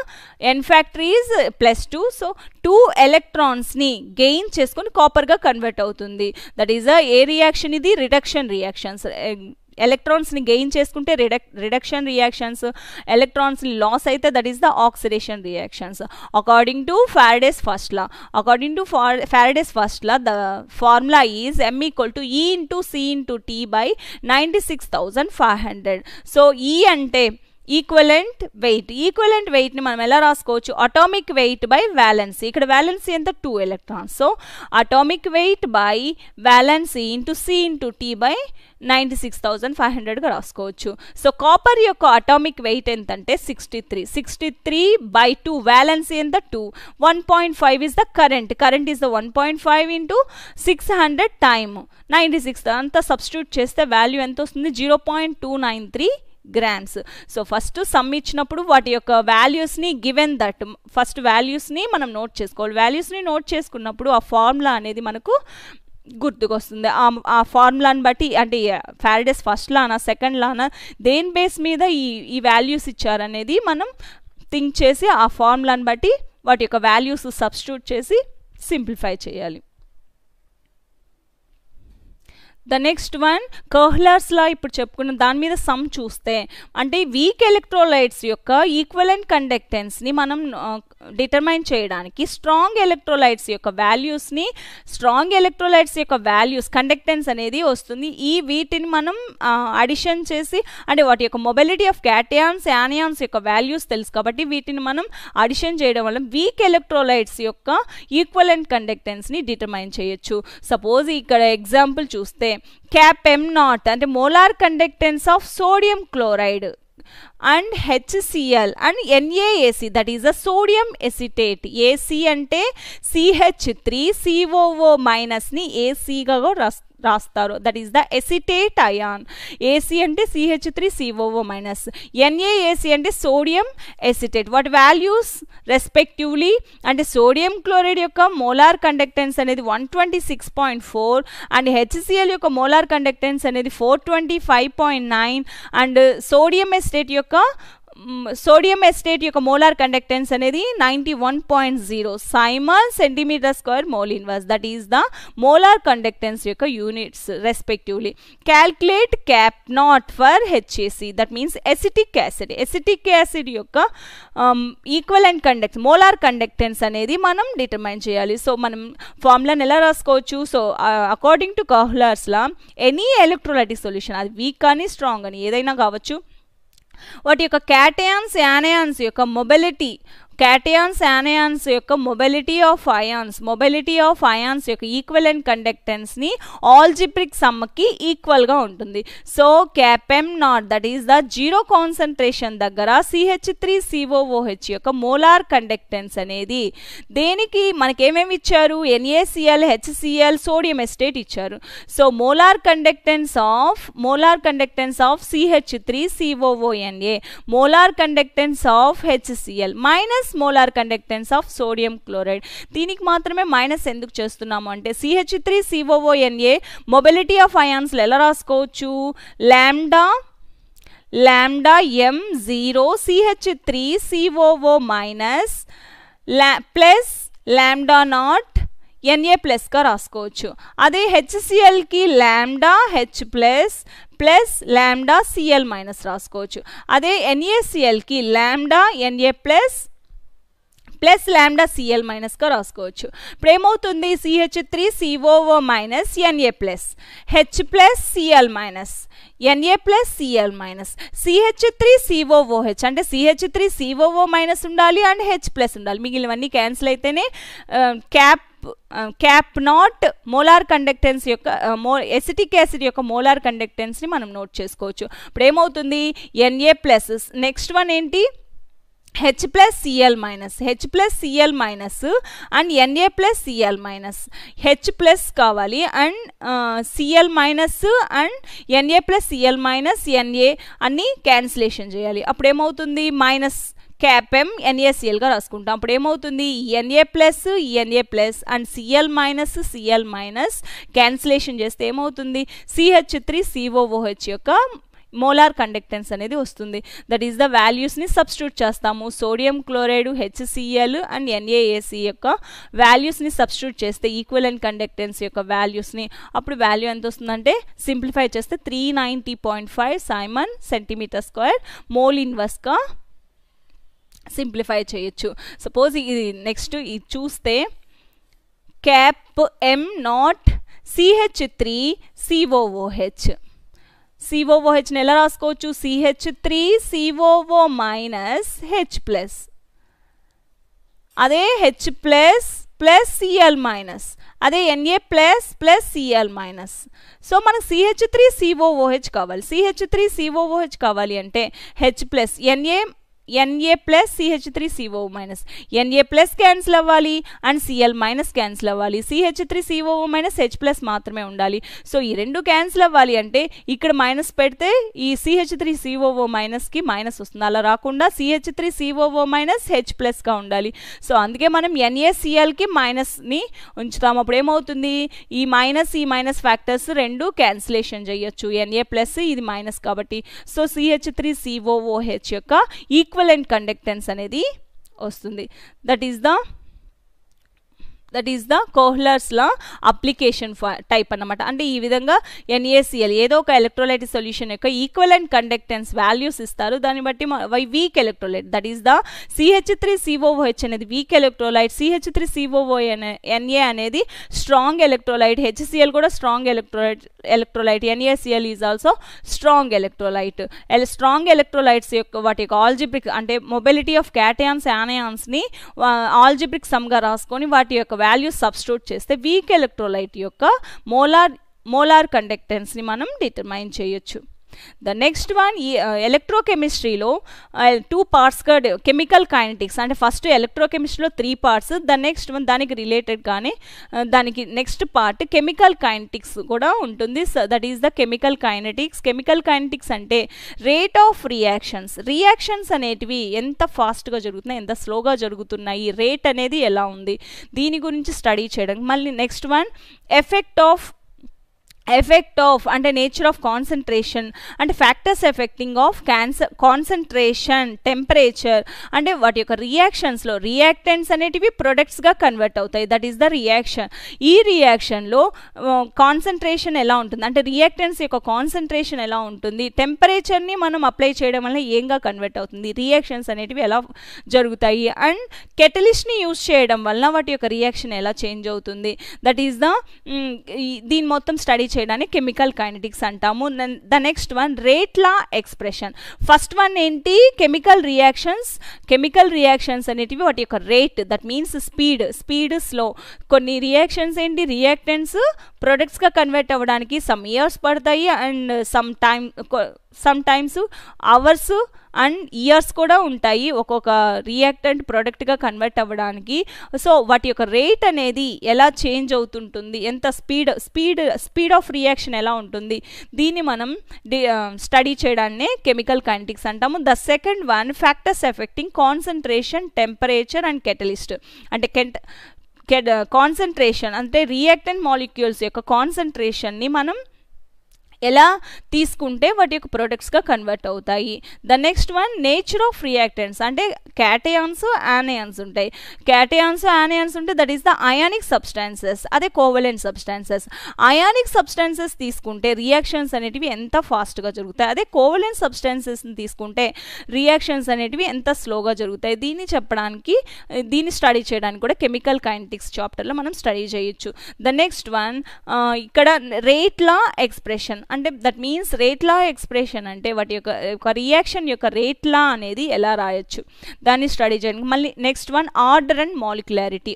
A: N factor is +2. so 2 electrons ni gain cheskoni copper ga convert avutundi. that is a reaction idi reduction reactions. Electrons ని gain చేసుకుంటే reduction reactions, electrons ని loss అయితే that is the oxidation reactions. According to Faraday's first law, the formula is M = E × C × T by 96,500. So E అంటే equivalent wait ని మనం ఎలా రాసుకోవచ్చు? Atomic weight by valency. ఇక్కడ valency ఎంత? 2 electrons. So atomic weight by valency into C × T by 96,500 గా రాసుకోవచ్చు. So copper యొక్క అటామిక్ వెయిట్ ఎంతంటే 63/2. వ్యాలెన్సీ ఎంత? 2. 1.5 is the current is the 1.5 into 600 time 96. అంతా సబ్స్టిట్యూట్ చేస్తే వాల్యూ ఎంత వస్తుంది? 0.293 grams. సో ఫస్ట్ సమ్ ఇచ్చినప్పుడు వాటి యొక్క వాల్యూస్ని గివెన్ దట్ ఫస్ట్ వాల్యూస్ని మనం నోట్ చేసుకోవాలి. వాల్యూస్ని నోట్ చేసుకున్నప్పుడు ఆ ఫార్ములా అనేది మనకు గుర్తుకొస్తుంది. ఆ ఫార్ములాని బట్టి అంటే Faraday's ఫస్ట్ లానా సెకండ్ లానా దేని బేస్ మీద ఈ వాల్యూస్ ఇచ్చారనేది మనం థింక్ చేసి ఆ ఫార్ములాని బట్టి వాటి యొక్క వాల్యూస్ సబ్స్టిట్యూట్ చేసి సింప్లిఫై చేయాలి. ద నెక్స్ట్ వన్ కర్హ్లర్స్ లా ఇప్పుడు చెప్పుకున్న దాని మీద సమ్ చూస్తే అంటే వీక్ ఎలక్ట్రోలైట్స్ యొక్క ఈక్వలెంట్ కండక్టెన్స్ని మనం డిటర్మైన్ చేయడానికి స్ట్రాంగ్ ఎలక్ట్రోలైట్స్ యొక్క వాల్యూస్ కండక్టెన్స్ అనేది వస్తుంది. వీటిని మనం అడిషన్ చేసి అంటే వాటి యొక్క మొబిలిటీ ఆఫ్ క్యాటయాన్స్ యానియాన్స్ యొక్క వాల్యూస్ తెలుసు కాబట్టి వీటిని మనం అడిషన్ చేయడం వల్ల వీక్ ఎలక్ట్రోలైట్స్ యొక్క ఈక్వలెంట్ కండక్టెన్స్ని డిటర్మైన్ చేయొచ్చు. సపోజ్ ఇక్కడ ఎగ్జాంపుల్ చూస్తే CaPm0 అంటే molar conductance of sodium chloride and HCl and NaAC, that is a sodium acetate. AC అంటే CH3COO minus ని AC గా రాస్తారు, that is the acetate ion. AC అంటే CH3COO minus, NaAC అంటే సోడియం ఎసిటేట్. వాటి values respectively అంటే sodium chloride యొక్క molar conductance అనేది 126.4 అండ్ HCl యొక్క మోలార్ కండక్టెన్స్ అనేది 425.9 అండ్ సోడియం ఎస్టేట్ యొక్క మోలార్ కండక్టెన్స్ అనేది 91.0 siemens centimetre square mole inverse, that is the molar conductance యొక్క units respectively. Calculate CaP0 for HAC, that means acetic acid యొక్క equivalent molar conductance అనేది మనం determine చేయాలి. So మనం ఫార్ములాని ఎలా రాసుకోవచ్చు? So according to Kohlrausch's law any electrolytic solution, అది వీక్ కానీ స్ట్రాంగ్ అని ఏదైనా కావచ్చు, వాటి యొక్క క్యాటయాన్స్ యానయాన్స్ యొక్క మొబిలిటీ ఆఫ్ అయాన్స్ యొక్క ఈక్వలెంట్ కండక్టెన్స్ని ఆల్జిబ్రిక్ సమ్కి ఈక్వల్గా ఉంటుంది. So CaPm0 that is the zero concentration దగ్గర CH3COOH యొక్క మోలార్ కండక్టెన్స్ అనేది దేనికి మనకేమేమి ఇచ్చారు? NaCl, HCl, సోడియం ఎస్టేట్ ఇచ్చారు. So molar conductance of CH3COONA, molar conductance of HCl minus molar conductance of sodium chloride. దీనికి మాత్రమే మైనస్ ఎందుకు చేస్తున్నాము అంటే CH3COONA మొబిలిటీ ఆఫ్ అయాన్స్ ఎలా రాసుకోవచ్చు? Lambda m0 CH3COO minus plus lambda naught Na plus గా రాసుకోవచ్చు. అదే HClకి lambda H plus lambda Cl minus రాసుకోవచ్చు. అదే NaClకి lambda Na plus lambda Cl minus గా రాసుకోవచ్చు. ఇప్పుడు ఏమవుతుంది? CH3COO minus Na plus H plus Cl minus Na plus Cl minus CH3COOH అంటే CH3COO మైనస్ ఉండాలి అండ్ H ప్లస్ ఉండాలి. మిగిలినవన్నీ క్యాన్సిల్ అయితేనే CaP0 మోలార్ కండక్టెన్స్ యొక్క ఎసిటిక్ యాసిడ్ యొక్క మోలార్ కండక్టెన్స్ని మనం నోట్ చేసుకోవచ్చు. ఇప్పుడు ఏమవుతుంది? Na ప్లస్ నెక్స్ట్ వన్ ఏంటి? H plus Cl minus and Na plus Cl minus. H plus కావాలి and Cl minus and Na plus Cl minus Na అన్ని క్యాన్సిలేషన్ చేయాలి. అప్పుడు ఏమవుతుంది? మైనస్ CaPm NaCl గా రాసుకుంటాం. అప్పుడు ఏమవుతుంది? Na plus and Cl minus cancellation చేస్తే ఏమవుతుంది? CH3COOH యొక్క మోలార్ కండక్టెన్స్ అనేది వస్తుంది. దట్ ఈస్ ద వాల్యూస్ని సబ్స్టిట్యూట్ చేస్తాము. Sodium chloride, HCl and NaAC యొక్క వాల్యూస్ని సబ్స్టిట్యూట్ చేస్తే ఈక్వలెంట్ కండక్టెన్స్ యొక్క వాల్యూస్ని, అప్పుడు వాల్యూ ఎంత వస్తుందంటే సింప్లిఫై చేస్తే 390.5 సైమన్ సెంటీమీటర్ స్క్వేర్ మోల్ ఇన్వర్స్గా సింప్లిఫై చేయొచ్చు. సపోజ్ ఇది నెక్స్ట్ ఇది చూస్తే CaPm0 CH3COOH ఎలా రాసుకోవచ్చు? CH3COO మైనస్ H ప్లస్, అదే H ప్లస్ Cl మైనస్, అదే Na plus Cl minus. So మనకు CH3COOH కావాలి. CH3COOH కావాలి అంటే H plus Na plus CH3COO minus, Na plus cancel అవ్వాలి అండ్ Cl మైనస్ క్యాన్సిల్ అవ్వాలి. CH3COO మైనస్ H ప్లస్ మాత్రమే ఉండాలి. సో ఈ రెండు క్యాన్సిల్ అవ్వాలి అంటే ఇక్కడ మైనస్ పెడితే ఈ CH3COO మైనస్కి మైనస్ వస్తుంది. అలా రాకుండా CH3COO మైనస్ H ప్లస్గా ఉండాలి. సో అందుకే మనం NaClకి మైనస్ని ఉంచుతాము. అప్పుడు ఏమవుతుంది? ఈ మైనస్ ఫ్యాక్టర్స్ రెండు క్యాన్సిలేషన్ చేయొచ్చు. Na ప్లస్ ఇది మైనస్ కాబట్టి. సో CH3COOH యొక్క ఈక్వలెంట్ కండక్టెన్స్ అనేది వస్తుంది. That is the that is the కోహ్లర్స్ law application type అన్నమాట. అంటే ఈ విధంగా NaCl ఏదో ఒక ఎలక్ట్రోలైట్ సొల్యూషన్ యొక్క ఈక్వలెంట్ కండక్టెన్స్ వాల్యూస్ ఇస్తారు. దాన్ని బట్టి weak electrolyte that is the CH3COOH అనేది వీక్ ఎలక్ట్రోలైట్, CH3COONA అనేది స్ట్రాంగ్ ఎలక్ట్రోలైట్, HCl కూడా strong electrolyte, NaCl is also strong electrolyte. Strong electrolytes యొక్క వాటి యొక్క ఆల్జిబ్రిక్ అంటే మొబిలిటీ ఆఫ్ క్యాటయాన్స్ యానయాన్స్ని ఆల్జిబ్రిక్ సమ్గా రాసుకొని వాటి యొక్క వాల్యూస్ సబ్స్టిట్యూట్ చేస్తే వీక్ ఎలక్ట్రోలైట్ యొక్క మోలార్ కండక్టెన్స్ని మనం డిటర్మైన్ చేయొచ్చు. ద నెక్స్ట్ వన్ ఈ ఎలక్ట్రోకెమిస్ట్రీలో 2 పార్ట్స్గా కెమికల్ కైనెటిక్స్ అంటే ఫస్ట్ ఎలక్ట్రోకెమిస్ట్రీలో 3 పార్ట్స్, ద నెక్స్ట్ వన్ దానికి రిలేటెడ్ కానీ దానికి నెక్స్ట్ పార్ట్ కెమికల్ కైనెటిక్స్ కూడా ఉంటుంది. That is the chemical kinetics. Chemical kinetics అంటే రేట్ ఆఫ్ రియాక్షన్స్ అనేటివి ఎంత ఫాస్ట్గా జరుగుతున్నాయి, ఎంత స్లోగా జరుగుతున్నాయి, రేట్ అనేది ఎలా ఉంది, దీని గురించి స్టడీ చేయడం. మళ్ళీ నెక్స్ట్ వన్ ఎఫెక్ట్ ఆఫ్ అంటే నేచర్ ఆఫ్ కాన్సన్ట్రేషన్ అంటే factors effecting of concentration, temperature అంటే వాటి యొక్క రియాక్షన్స్లో రియాక్టెంట్స్ అనేటివి ప్రొడక్ట్స్గా కన్వర్ట్ అవుతాయి. That is the reaction. ఈ రియాక్షన్లో కాన్సన్ట్రేషన్ ఎలా ఉంటుంది అంటే రియాక్టెంట్స్ యొక్క కాన్సన్ట్రేషన్ ఎలా ఉంటుంది, టెంపరేచర్ని మనం అప్లై చేయడం వల్ల ఏంగా కన్వర్ట్ అవుతుంది, రియాక్షన్స్ అనేటివి ఎలా జరుగుతాయి, అండ్ కెటలిస్ట్ని యూజ్ చేయడం వల్ల వాటి యొక్క రియాక్షన్ ఎలా చేంజ్ అవుతుంది. దట్ ఈస్ ద దీని మొత్తం స్టడీ చేయడానికి కెమికల్ కైనెటిక్స్ అంటాము. The next one rate law expression. First one ఏంటి, కెమికల్ రియాక్షన్స్ అనేటివి వాటి యొక్క rate that means speed slow. కొన్ని రియాక్షన్స్ ఏంటి రియాక్టెంట్స్ ప్రొడక్ట్స్గా కన్వర్ట్ అవ్వడానికి సమ్ ఇయర్స్ పడతాయి and some times hours and years కూడా ఉంటాయి ఒక్కొక్క రియాక్టెంట్ ప్రోడక్ట్గా కన్వర్ట్ అవ్వడానికి. సో వాటి యొక్క రేట్ అనేది ఎలా చేంజ్ అవుతుంటుంది, ఎంత స్పీడ్ ఆఫ్ రియాక్షన్ ఎలా ఉంటుంది, దీన్ని మనం స్టడీ చేయడాన్నే కెమికల్ కైనెటిక్స్ అంటాము. The second one factors effecting concentration, temperature and catalyst. అంటే కాన్సన్ట్రేషన్ అంటే రియాక్టెంట్ మాలిక్యూల్స్ యొక్క కాన్సన్ట్రేషన్ని మనం ఎలా తీసుకుంటే వాటి యొక్క ప్రొడక్ట్స్గా కన్వర్ట్ అవుతాయి. The next one nature of reactants అంటే క్యాటయాన్స్ యానయాన్స్ ఉంటాయి. క్యాటయాన్స్ యానయాన్స్ ఉంటే that is the ionic substances, అదే కోవలెంట్ సబ్స్టాన్సెస్. అయానిక్ సబ్స్టాన్సెస్ తీసుకుంటే రియాక్షన్స్ అనేటివి ఎంత ఫాస్ట్గా జరుగుతాయి, అదే కోవలెంట్ సబ్స్టాన్సెస్ని తీసుకుంటే రియాక్షన్స్ అనేటివి ఎంత స్లోగా జరుగుతాయి. దీన్ని స్టడీ చేయడానికి కూడా కెమికల్ కైనెటిక్స్ చాప్టర్లో మనం స్టడీ చేయొచ్చు. ద నెక్స్ట్ వన్ ఇక్కడ రేట్ లా ఎక్స్ప్రెషన్ అంటే that means rate law expression అంటే వాటి యొక్క రియాక్షన్ యొక్క రేట్ లా అనేది ఎలా రాయొచ్చు దాన్ని స్టడీ చేయడానికి. మళ్ళీ next one order and molecularity.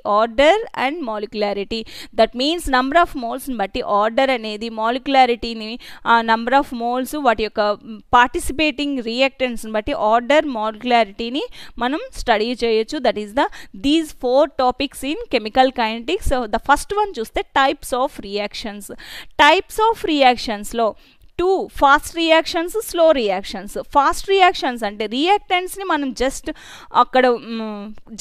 A: That means number of మోల్స్ని బట్టి ఆర్డర్ అనేది మాలిక్యులారిటీని నంబర్ ఆఫ్ మోల్స్ వాటి యొక్క పార్టిసిపేటింగ్ రియాక్టెంట్స్ని బట్టి ఆర్డర్ మాలిక్యులారిటీని మనం స్టడీ చేయొచ్చు. That is these 4 topics in chemical kinetics. The first one చూస్తే టైప్స్ ఆఫ్ రియాక్షన్స్లో 2 fast reactions, slow reactions. Fast reactions అంటే రియాక్టెంట్స్ని మనం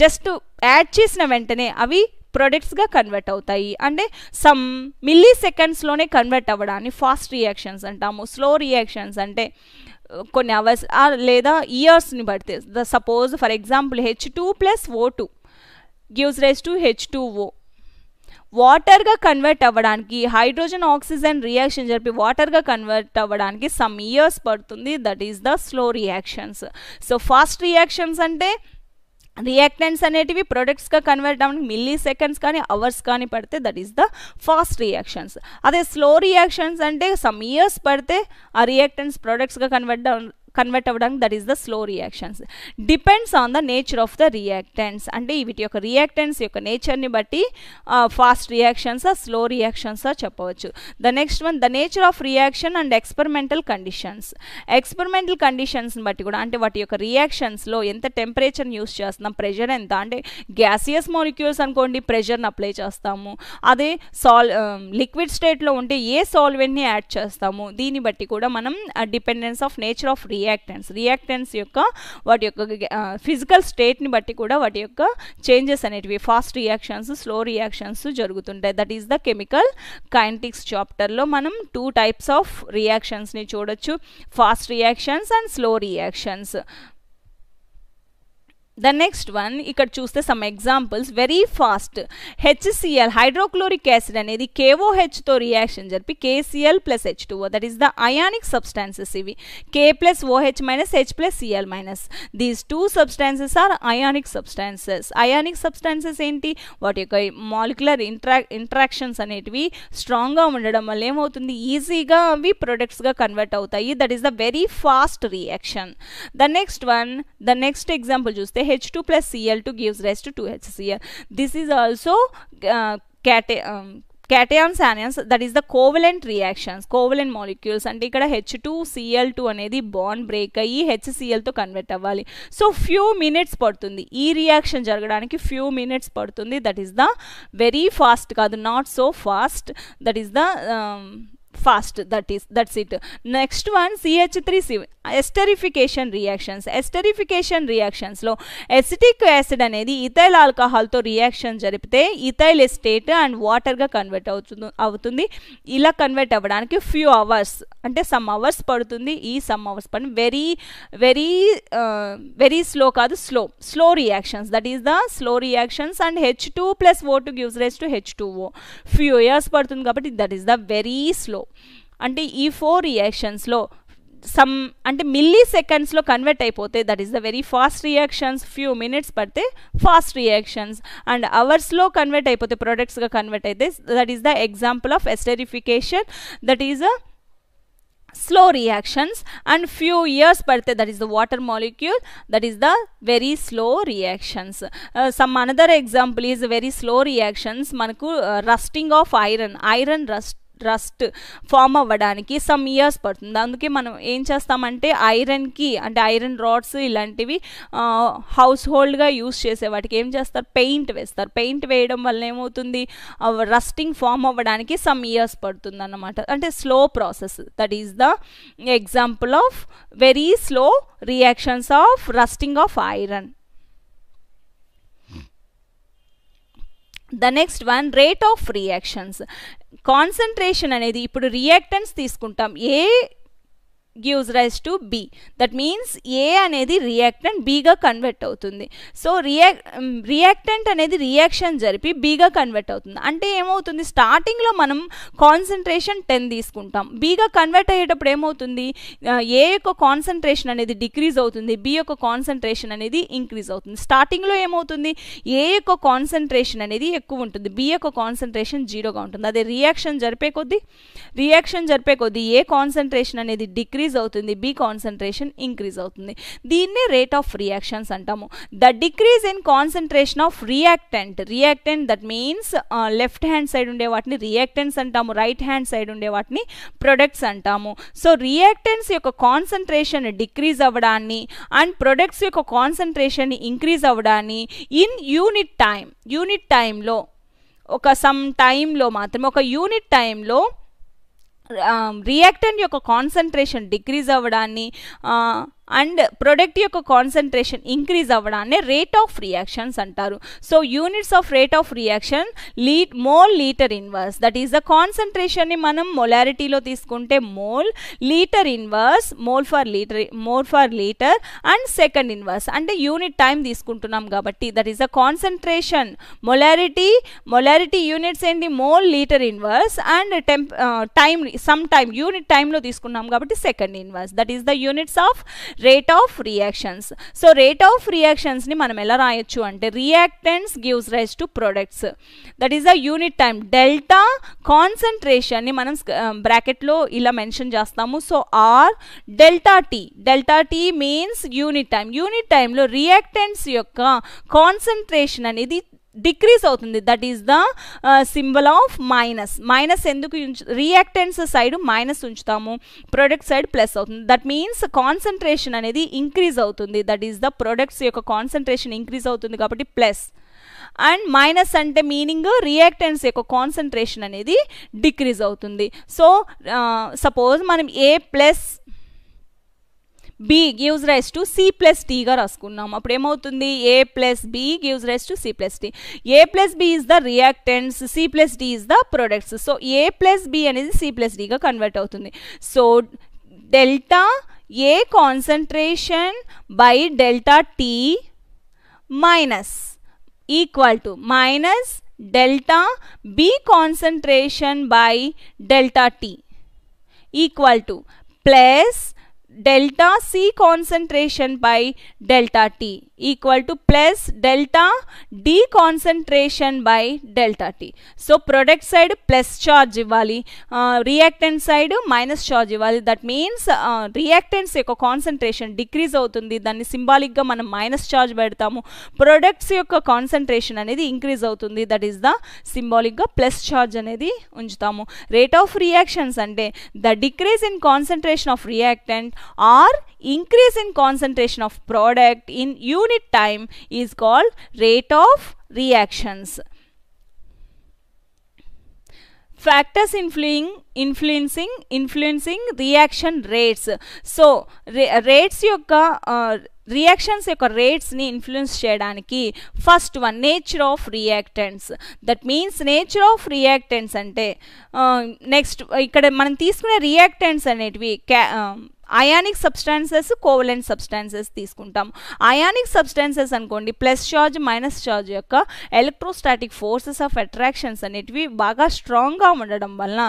A: జస్ట్ యాడ్ చేసిన వెంటనే అవి ప్రొడక్ట్స్గా కన్వర్ట్ అవుతాయి. అంటే సమ్ మిల్లీ సెకండ్స్లోనే కన్వర్ట్ అవ్వడాన్ని ఫాస్ట్ రియాక్షన్స్ అంటాము. స్లో రియాక్షన్స్ అంటే కొన్ని అవర్స్ లేదా ఇయర్స్ని బట్టి. Suppose for example H2+O2 gives rise to H2O. వాటర్గా కన్వర్ట్ అవ్వడానికి హైడ్రోజన్ ఆక్సిజన్ రియాక్షన్ జరిపి వాటర్గా కన్వర్ట్ అవ్వడానికి సమ్ ఇయర్స్ పడుతుంది. That is the slow reactions. So fast reactions అంటే రియాక్టెంట్స్ అనేటివి ప్రొడక్ట్స్గా కన్వర్ట్ అవ్వడానికి మిల్లీ సెకండ్స్ కానీ అవర్స్ కానీ పడితే that is the fast reactions. అదే స్లో రియాక్షన్స్ అంటే సమ్ ఇయర్స్ పడితే ఆ రియాక్టెంట్స్ ప్రొడక్ట్స్గా కన్వర్ట్ అవ్వడానికి that is the slow reactions. Depends on the nature of the reactants అంటే వీటి యొక్క రియాక్టెంట్స్ యొక్క నేచర్ని బట్టి ఫాస్ట్ రియాక్షన్సా స్లో రియాక్షన్సా చెప్పవచ్చు. The next one the nature of reaction and experimental కండిషన్స్ని బట్టి కూడా అంటే వాటి యొక్క రియాక్షన్స్లో ఎంత టెంపరేచర్ని యూస్ చేస్తున్నాం, ప్రెషర్ ఎంత అంటే గ్యాసియస్ మాలిక్యూల్స్ అనుకోండి ప్రెషర్ని అప్లై చేస్తాము. అదే లిక్విడ్ స్టేట్లో ఉంటే ఏ సాల్వెంట్ని యాడ్ చేస్తాము, దీన్ని బట్టి కూడా మనం dependence of nature of reactants యొక్క వాటి యొక్క ఫిజికల్ స్టేట్ని బట్టి కూడా వాటి యొక్క చేంజెస్ అనేటివి ఫాస్ట్ రియాక్షన్స్ స్లో రియాక్షన్స్ జరుగుతుంటాయి. That is the chemical kinetics చాప్టర్లో మనం 2 టైప్స్ ఆఫ్ రియాక్షన్స్ని చూడొచ్చు, fast reactions and slow reactions. The next one ఇక్కడ చూస్తే some examples very fast. HCl hydrochloric acid అనేది KOH తో రియాక్షన్ జరిపి KCl plus H2O, that is the ionic substances. ఇవి K plus OH minus H plus Cl minus. These two substances are ionic substances. Ionic substances ఏంటి, వాటి యొక్క molecular interactions అనేటివి స్ట్రాంగ్గా ఉండడం వల్ల ఏమవుతుంది, ఈజీగా అవి ప్రొడక్ట్స్గా కన్వర్ట్ అవుతాయి. That is the very fast reaction. The next example చూస్తే H2 plus Cl2 gives rise to 2HCl. This is also cations anions, that is the covalent reactions, covalent molecules. అంటే ఇక్కడ H2Cl2 అనేది బాండ్ బ్రేక్ అయ్యి HCl తో convert అవ్వాలి. So few minutes పడుతుంది ఈ reaction జరగడానికి, ఫ్యూ మినిట్స్ పడుతుంది. That is the very fast కాదు, not so fast, that is the fast. That's it. Next one CH3C esterification reactions. Esterification reactions లో acetic acid అనేది ethyl alcohol తో reaction జరిపితే ethyl acetate and water గా convert అవుతుంది. ఇలా convert అవ్వడానికి few hours అంటే సమ్ అవర్స్ పడుతుంది. ఈ సమ్ అవర్స్ పని వెరీ స్లో కాదు, slow reactions, that is the slow reactions. And H2 plus O2 gives rise to H2O. Few years పడుతుంది కాబట్టి that is the very slow. అంటే ఈ 4 రియాక్షన్స్లో సమ్ అంటే మిల్లీ సెకండ్స్లో కన్వర్ట్ అయిపోతే that is the very fast reactions. Few minutes పడితే ఫాస్ట్ రియాక్షన్స్, అండ్ అవర్స్లో కన్వర్ట్ అయిపోతే ప్రొడక్ట్స్గా కన్వర్ట్ అయితే that is the example of esterification, that is a slow reactions. And few years padte, that is the water molecule, that is the very slow reactions. Some another example is very slow reactions. Manaku rusting of iron rust form అవ్వడానికి some years పడుతుంది. అందుకే మనం ఏం చేస్తామంటే ఐరన్కి అంటే iron rods ఇలాంటివి house హోల్డ్గా యూస్ చేసే వాటికి ఏం చేస్తారు, పెయింట్ వేస్తారు. పెయింట్ వేయడం వల్ల ఏమవుతుంది, రస్టింగ్ ఫామ్ అవ్వడానికి సమ్ ఇయర్స్ పడుతుంది అన్నమాట. అంటే slow process. That is the example of very slow reactions of rusting of iron. The next one, rate of reactions. Concentration అనేది ఇప్పుడు రియాక్టెంట్స్ తీసుకుంటాం. ఏ gives rise to B. That means A అనేది reactant Bగా convert అవుతుంది. So reactant అనేది reaction జరిపి Bగా convert అవుతుంది. అంటే ఏమవుతుంది, స్టార్టింగ్లో మనం కాన్సన్ట్రేషన్ 10 తీసుకుంటాం. Bగా కన్వర్ట్ అయ్యేటప్పుడు ఏమవుతుంది, A యొక్క కాన్సన్ట్రేషన్ అనేది డిక్రీజ్ అవుతుంది, B యొక్క కాన్సన్ట్రేషన్ అనేది ఇంక్రీజ్ అవుతుంది. స్టార్టింగ్లో ఏమవుతుంది, A యొక్క కాన్సన్ట్రేషన్ అనేది ఎక్కువ ఉంటుంది, B యొక్క కాన్సన్ట్రేషన్ 0గా ఉంటుంది. అదే రియాక్షన్ జరిపే కొద్దీ A కాన్సన్ట్రేషన్ అనేది డిక్రీజ్ అవుతుంది, B కాన్సన్ట్రేషన్ ఇంక్రీజ్ అవుతుంది. దీన్నే రేట్ ఆఫ్ రియాక్షన్స్ అంటాము. The decrease in concentration of reactant, that means left hand side ఉండే వాటిని రియాక్టెంట్స్ అంటాము, రైట్ హ్యాండ్ సైడ్ ఉండే వాటిని ప్రొడక్ట్స్ అంటాము. సో రియాక్టెంట్స్ యొక్క కాన్సన్ట్రేషన్ డిక్రీజ్ అవ్వడాన్ని అండ్ ప్రొడక్ట్స్ యొక్క కాన్సన్ట్రేషన్ ఇంక్రీజ్ అవ్వడాన్ని ఇన్ యూనిట్ టైంలో ఒక సమ్ టైంలో మాత్రమే, ఒక యూనిట్ టైంలో రియాక్టెంట్ యొక్క కాన్సన్ట్రేషన్ డిక్రీజ్ అవ్వడాన్ని అండ్ ప్రొడక్ట్ యొక్క కాన్సన్ట్రేషన్ ఇంక్రీజ్ అవ్వడాన్ని రేట్ ఆఫ్ రియాక్షన్స్ అంటారు. So units of rate of reaction mole litre inverse, that is the కాన్సన్ట్రేషన్ని మనం మొలారిటీలో తీసుకుంటే mole, litre inverse mole for litre and second inverse అంటే యూనిట్ టైం తీసుకుంటున్నాం కాబట్టి that is the concentration. Molarity units ఏంటి, mole, litre inverse and time unit టైంలో తీసుకున్నాం కాబట్టి second inverse. That is the units of rate of reactions. So rate of రియాక్షన్స్ని మనం ఎలా రాయొచ్చు అంటే reactants gives rise to products, that is the unit time. Delta కాన్సన్ట్రేషన్ని మనం బ్రాకెట్లో ఇలా మెన్షన్ చేస్తాము. So R delta T means unit టైంలో రియాక్టెంట్స్ యొక్క కాన్సన్ట్రేషన్ అనేది డిక్రీజ్ అవుతుంది. That is the symbol of minus. ఎందుకు రియాక్టెంట్స్ సైడ్ మైనస్ ఉంచుతాము, ప్రొడక్ట్ సైడ్ ప్లస్ అవుతుంది. దట్ మీన్స్ కాన్సన్ట్రేషన్ అనేది ఇంక్రీజ్ అవుతుంది, దట్ ఈస్ ద ప్రొడక్ట్స్ యొక్క కాన్సన్ట్రేషన్ ఇంక్రీజ్ అవుతుంది కాబట్టి ప్లస్. అండ్ మైనస్ అంటే మీనింగ్ రియాక్టెంట్స్ యొక్క కాన్సన్ట్రేషన్ అనేది డిక్రీజ్ అవుతుంది. సో సపోజ్ మనం A plus B gives rise to C plus T గా రాసుకున్నాం. అప్పుడు ఏమవుతుంది, A plus B gives rise to C plus T. A plus B is the reactants, C plus D is the products. So A plus B అనేది C plus D గా convert అవుతుంది. So delta A concentration by delta T minus equal to minus delta B concentration by delta T equal to plus delta C concentration by delta T equal to plus delta D concentration by delta T. So product side plus charge ఇవ్వాలి, reactant side minus charge ఇవ్వాలి. That means reactants యొక్క concentration decrease అవుతుంది, దాన్ని సింబాలిక్గా మనం minus charge పెడతాము. Products యొక్క concentration అనేది ఇంక్రీజ్ అవుతుంది, దట్ ఈస్ ద సింబాలిక్గా ప్లస్ చార్జ్ అనేది ఉంచుతాము. రేట్ ఆఫ్ రియాక్షన్స్ అంటే the decrease in concentration of reactant or increase in concentration of product in unit time is called rate of reactions. Factors influencing reaction rates. So rates యొక్క reactions యొక్క రేట్స్ని influence చేయడానికి first one nature of reactants. That means nature of reactants అంటే next ఇక్కడ మనం తీసుకునే reactants అనేటివి ionic substances, covalent substances తీసుకుంటాం. Ionic substances అనుకోండి ప్లస్ చార్జ్ మైనస్ చార్జ్ యొక్క ఎలక్ట్రోస్టాటిక్ ఫోర్సెస్ ఆఫ్ అట్రాక్షన్స్ అనేటివి బాగా స్ట్రాంగ్గా ఉండడం వలన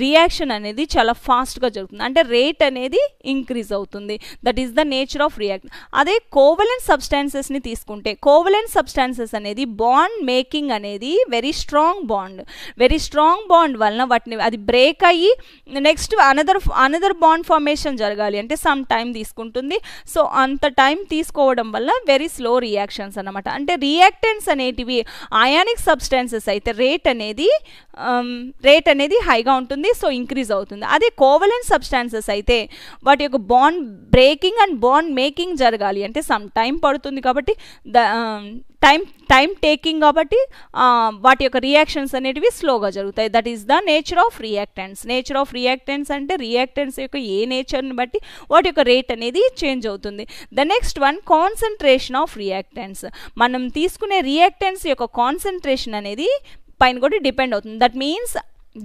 A: రియాక్షన్ అనేది చాలా ఫాస్ట్గా జరుగుతుంది, అంటే రేట్ అనేది ఇంక్రీజ్ అవుతుంది. That is the nature of react. అదే కోవలెంట్ సబ్స్టాన్సెస్ని తీసుకుంటే కోవలెంట్ సబ్స్టాన్సెస్ అనేది బాండ్ మేకింగ్ అనేది వెరీ స్ట్రాంగ్ బాండ్ వలన వాటిని అది బ్రేక్ అయ్యి నెక్స్ట్ అనదర్ బాండ్ ఫార్మేషన్ జరగాలి అంటే సమ్ టైం తీసుకుంటుంది. సో అంత టైం తీసుకోవడం వల్ల వెరీ స్లో రియాక్షన్స్ అన్నమాట. అంటే రియాక్టెంట్స్ అనేటివి అయానిక్ సబ్స్టాన్సెస్ అయితే రేట్ అనేది హైగా ఉంటుంది, సో ఇంక్రీజ్ అవుతుంది. అదే కోవలెంట్ సబ్స్టాన్సెస్ అయితే వాటి యొక్క bond breaking and bond making జరగాలి అంటే సమ్ టైం పడుతుంది, కాబట్టి టైం టేకింగ్ కాబట్టి వాటి యొక్క రియాక్షన్స్ అనేటివి స్లోగా జరుగుతాయి. That is the nature of reactants. Nature of reactants అంటే రియాక్టెంట్స్ యొక్క ఏ నేచర్ని బట్టి వాటి యొక్క రేట్ అనేది చేంజ్ అవుతుంది. The next one concentration of reactants. మనం తీసుకునే రియాక్టెంట్స్ యొక్క కాన్సన్ట్రేషన్ అనేది పైన కూడా డిపెండ్ అవుతుంది. That means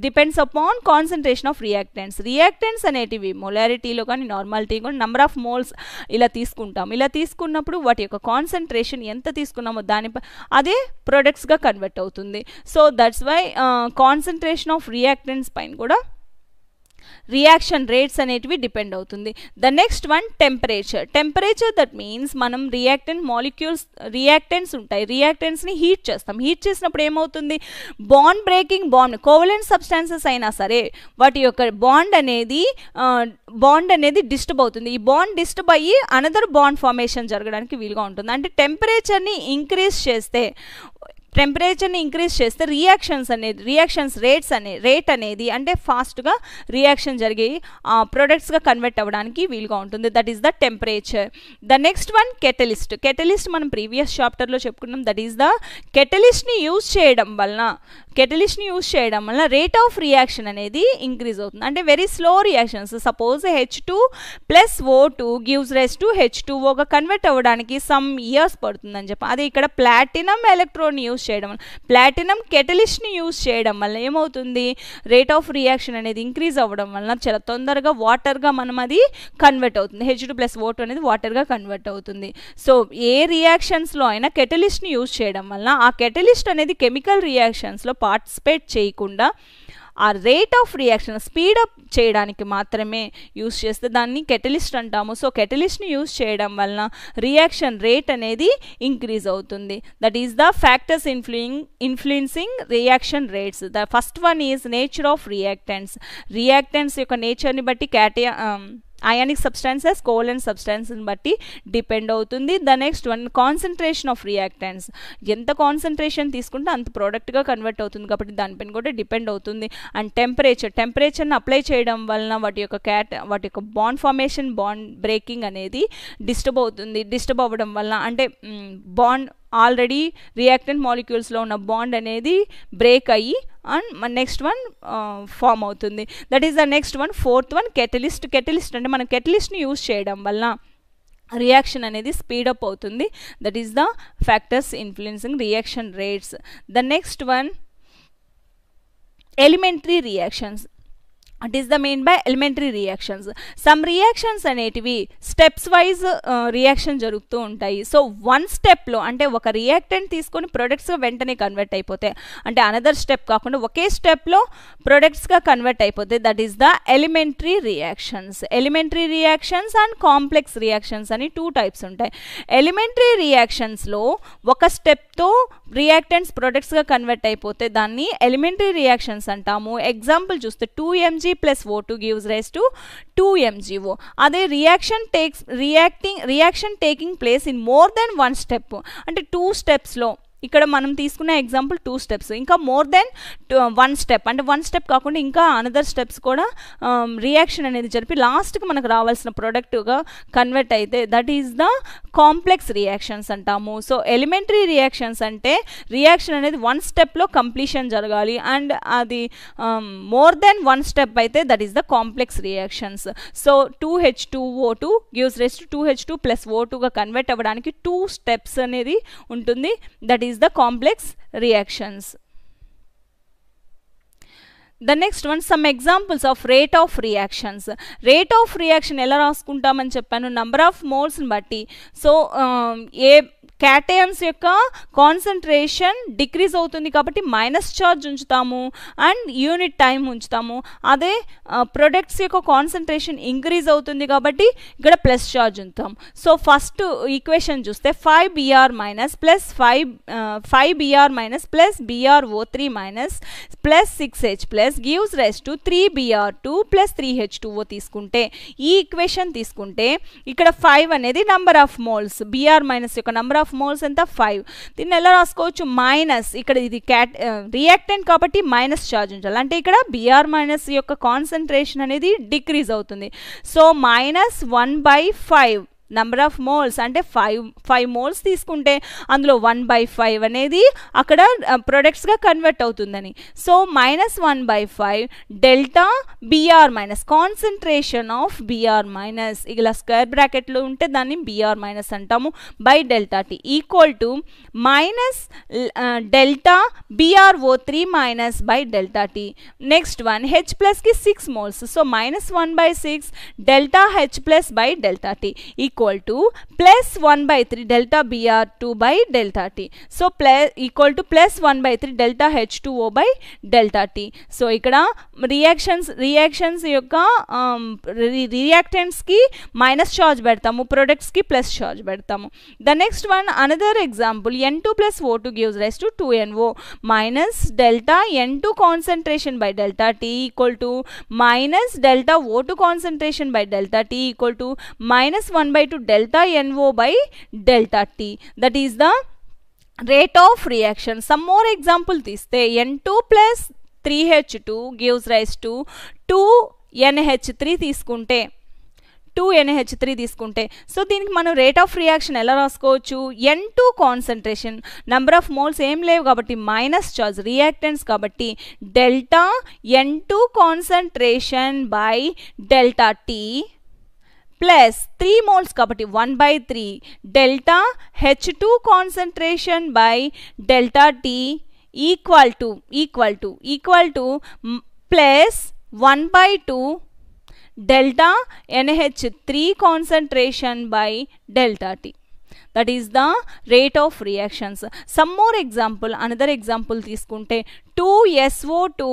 A: depends upon concentration of reactants అనేటివి మొలారిటీలో కానీ నార్మాలిటీ కూడా నెంబర్ ఆఫ్ మోల్స్ ఇలా తీసుకుంటాం. ఇలా తీసుకున్నప్పుడు వాటి యొక్క కాన్సన్ట్రేషన్ ఎంత తీసుకున్నామో దానిపై అదే ప్రొడక్ట్స్గా కన్వర్ట్ అవుతుంది. So that's why concentration of reactants పైన కూడా రియాక్షన్ రేట్స్ అనేటివి డిపెండ్ అవుతుంది. The next one temperature. That means మనం రియాక్టెంట్స్ ఉంటాయి, రియాక్టెంట్స్ని హీట్ చేస్తాం. హీట్ చేసినప్పుడు ఏమవుతుంది, బాండ్ బ్రేకింగ్ కోవలెంట్ సబ్స్టాన్సెస్ అయినా సరే వాటి యొక్క బాండ్ అనేది డిస్టర్బ్ అవుతుంది. ఈ బాండ్ డిస్టర్బ్ అయ్యి అనదర్ బాండ్ ఫార్మేషన్ జరగడానికి వీలుగా ఉంటుంది. అంటే టెంపరేచర్ని ఇంక్రీజ్ చేస్తే రియాక్షన్స్ రేట్ అనేది అంటే ఫాస్ట్గా రియాక్షన్ జరిగి ప్రొడక్ట్స్గా కన్వర్ట్ అవ్వడానికి వీలుగా ఉంటుంది. That is the temperature. The next one catalyst మనం ప్రీవియస్ చాప్టర్లో చెప్పుకున్నాం. దట్ ఈస్ ద కెటలిస్ట్ని యూజ్ చేయడం వలన రేట్ ఆఫ్ రియాక్షన్ అనేది ఇంక్రీజ్ అవుతుంది. అంటే very slow reactions, suppose H2 + O2 gives rise to H2Oగా కన్వర్ట్ అవ్వడానికి సమ్ ఇయర్స్ పడుతుందని చెప్పి. అదే ఇక్కడ ప్లాటినం ఎలక్ట్రోడ్ని యూజ్ చేయడం వల్ల ప్లాటినం కెటలిస్ట్ని యూజ్ చేయడం వల్ల ఏమవుతుంది, రేట్ ఆఫ్ రియాక్షన్ అనేది ఇంక్రీజ్ అవ్వడం వలన చాలా తొందరగా వాటర్గా మనం అది కన్వర్ట్ అవుతుంది. H2 + O2 అనేది వాటర్గా కన్వర్ట్ అవుతుంది. సో ఏ రియాక్షన్స్లో అయినా కెటలిస్ట్ని యూజ్ చేయడం వల్ల ఆ కెటలిస్ట్ అనేది కెమికల్ రియాక్షన్స్లో పార్టిసిపేట్ చేయకుండా ఆ రేట్ ఆఫ్ రియాక్షన్ స్పీడప్ చేయడానికి మాత్రమే యూజ్ చేస్తే దాన్ని కెటలిస్ట్ అంటాము. సో కెటలిస్ట్ని యూజ్ చేయడం వలన రియాక్షన్ రేట్ అనేది ఇంక్రీజ్ అవుతుంది. That is the factors influencing reaction rates. The first one is nature of reactants యొక్క నేచర్ని బట్టి అయానిక్ సబ్స్టాన్సెస్, కోవలెంట్ సబ్స్టాన్స్ని బట్టి డిపెండ్ అవుతుంది. The next one concentration of reactants. ఎంత కాన్సన్ట్రేషన్ తీసుకుంటే అంత ప్రోడక్ట్గా కన్వర్ట్ అవుతుంది కాబట్టి దానిపైన కూడా డిపెండ్ అవుతుంది. అండ్ టెంపరేచర్ని అప్లై చేయడం వలన వాటి యొక్క బాండ్ ఫార్మేషన్, బాండ్ బ్రేకింగ్ అనేది డిస్టర్బ్ అవుతుంది. డిస్టర్బ్ అవ్వడం వల్ల అంటే బాండ్ ఆల్రెడీ రియాక్టెంట్ మాలిక్యూల్స్లో ఉన్న బాండ్ అనేది బ్రేక్ అయ్యి అండ్ నెక్స్ట్ వన్ ఫామ్ అవుతుంది. That is the next one. Fourth one catalyst అంటే మనం కెటలిస్ట్ని యూజ్ చేయడం వల్ల రియాక్షన్ అనేది స్పీడప్ అవుతుంది. That is the factors influencing reaction rates. The next one elementary reactions. It is the mean by elementary reactions. Some reactions అనేటివి steps wise reaction జరుగుతూ ఉంటాయి. So one స్టెప్లో అంటే ఒక రియాక్టెంట్ తీసుకొని ప్రొడక్ట్స్గా వెంటనే కన్వర్ట్ అయిపోతాయి, అంటే అనదర్ స్టెప్ కాకుండా ఒకే స్టెప్లో ప్రొడక్ట్స్గా కన్వర్ట్ అయిపోతాయి. That is the elementary reactions. Elementary reactions and complex reactions అని 2 టైప్స్ ఉంటాయి. ఎలిమెంటరీ రియాక్షన్స్లో ఒక స్టెప్తో రియాక్టెంట్స్ ప్రొడక్ట్స్గా కన్వర్ట్ అయిపోతే దాన్ని ఎలిమెంటరీ రియాక్షన్స్ అంటాము. ఎగ్జాంపుల్ చూస్తే 2mg plus O2 gives rise to 2mgO. అదే reaction taking place in more than one step, అంటే 2 స్టెప్స్లో. ఇక్కడ మనం తీసుకున్న ఎగ్జాంపుల్ 2 స్టెప్స్, ఇంకా మోర్ దెన్ 1 స్టెప్, అంటే 1 స్టెప్ కాకుండా ఇంకా అనదర్ స్టెప్స్ కూడా రియాక్షన్ అనేది జరిపి లాస్ట్కి మనకు రావాల్సిన ప్రొడక్ట్గా కన్వర్ట్ అయితే that is the complex reactions అంటాము. సో ఎలిమెంటరీ రియాక్షన్స్ అంటే రియాక్షన్ అనేది 1 స్టెప్లో కంప్లీషన్ జరగాలి, అండ్ అది మోర్ దెన్ 1 స్టెప్ అయితే that is the complex reactions. So 2H2O2 gives rise to 2H2 plus O2గా కన్వర్ట్ అవ్వడానికి 2 స్టెప్స్ అనేది ఉంటుంది. That is the complex reactions. The next one, some examples of rate of reactions. Rate of reaction ఎలా రాసుకుంటామని చెప్పాను, number of moles ని బట్టి. So ఏ cations యొక్క కాన్సన్ట్రేషన్ డిక్రీజ్ అవుతుంది కాబట్టి మైనస్ ఛార్జ్ ఉంచుతాము అండ్ యూనిట్ టైం ఉంచుతాము. అదే ప్రొడక్ట్స్ యొక్క కాన్సన్ట్రేషన్ ఇంక్రీజ్ అవుతుంది కాబట్టి ఇక్కడ ప్లస్ ఛార్జ్ ఉంచుతాం. సో ఫస్ట్ ఈక్వేషన్ చూస్తే 5Br minus plus 5Br minus plus BrO3 minus plus 6H plus gives rise to 3Br2 plus 3H2O తీసుకుంటే, ఈ ఈక్వేషన్ తీసుకుంటే ఇక్కడ 5 అనేది number of moles, Br minus యొక్క నంబర్ ఆఫ్ మోల్స్ ఎంత 5. దీన్ని ఎలా రాసుకోవచ్చు, మైనస్ ఇక్కడ ఇది రియాక్టెంట్ కాబట్టి మైనస్ ఛార్జ్ ఉంచాలి, అంటే ఇక్కడ Br మైనస్ యొక్క కాన్సన్ట్రేషన్ అనేది డిక్రీజ్ అవుతుంది. So minus 1/5 number of moles అంటే 5 మోల్స్ తీసుకుంటే అందులో 1/5 అనేది అక్కడ ప్రొడక్ట్స్గా కన్వర్ట్ అవుతుందని. So minus 1/5 delta Br minus concentration of Br minus, ఇలా స్క్వేర్ బ్రాకెట్లో ఉంటే దాన్ని Br మైనస్ అంటాము, by delta T equal to minus delta BrO3 minus by delta T. Next one H ప్లస్కి 6 moles, so minus 1/6 delta H plus by delta T equal to plus 1/3 delta Br2 by delta T. So equal to plus 1/3 delta H2O by delta T. So ikkada reactions yokka reactants ki minus charge pedtamu, products ki plus charge pedtamu. The next one, another example, N2 plus O2 gives rise to 2NO minus delta N2 concentration by delta T equal to minus delta O2 concentration by delta T equal to minus 1/2 delta NO by delta T. That is the rate of reaction. Some more example తీస్తే N2 plus 3H2 gives rise to 2NH3 తీసుకుంటే, 2NH3 తీసుకుంటే, so దీనికి మనం rate of reaction ఎలా రాసుకోవచ్చు, N2 concentration number of moles ఏం లేవు కాబట్టి మైనస్ ఛార్జ్ రియాక్టెంట్స్ కాబట్టి delta N2 concentration by delta T plus 3 moles కాబట్టి 1/3 delta H2 concentration by delta T equal to plus 1/2 delta NH3 concentration by delta T. That is the rate of reactions. Some more example, another example తీసుకుంటే 2SO2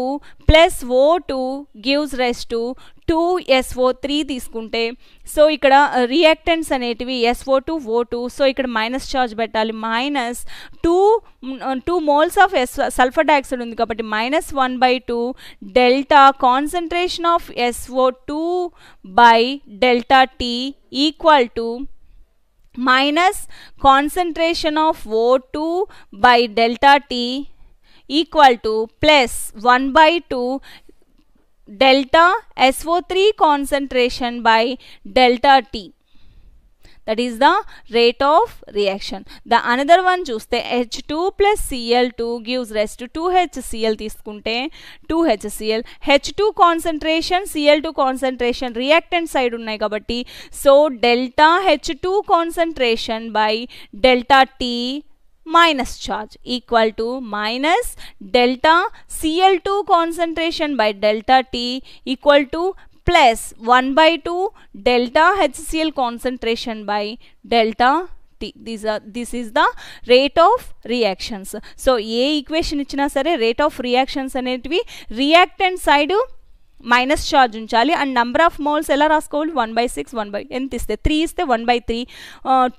A: plus O2 gives rise to 2SO3 తీసుకుంటే, so ఇక్కడ reactants అనేటివి SO2 O2, so ఇక్కడ minus charge పెట్టాలి, minus 2 moles of sulphur dioxide ఉంది కాబట్టి minus 1/2 delta concentration of SO2 by delta T equal to minus concentration of O2 by delta T equal to plus 1/2 delta SO3 concentration by delta T. That is the rate of reaction. The another one చూస్తే H2 plus Cl2 gives rise to 2HCl తీసుకుంటే 2HCl, H2 concentration Cl2 concentration reactant side ఉన్నాయి కాబట్టి, so delta H2 concentration by delta T minus charge equal to minus delta Cl2 concentration by delta T equal to plus 1 by 2 delta HCl concentration by delta T. This is the rate of reactions. So A equation ఇచ్చినా సరే rate of reactions అనేటివి reactant side minus charge ఉంచాలి and number of moles ఎలా రాసుకోవాలి 1/6 1 ఎంత ఇస్తే 3 ఇస్తే 1/3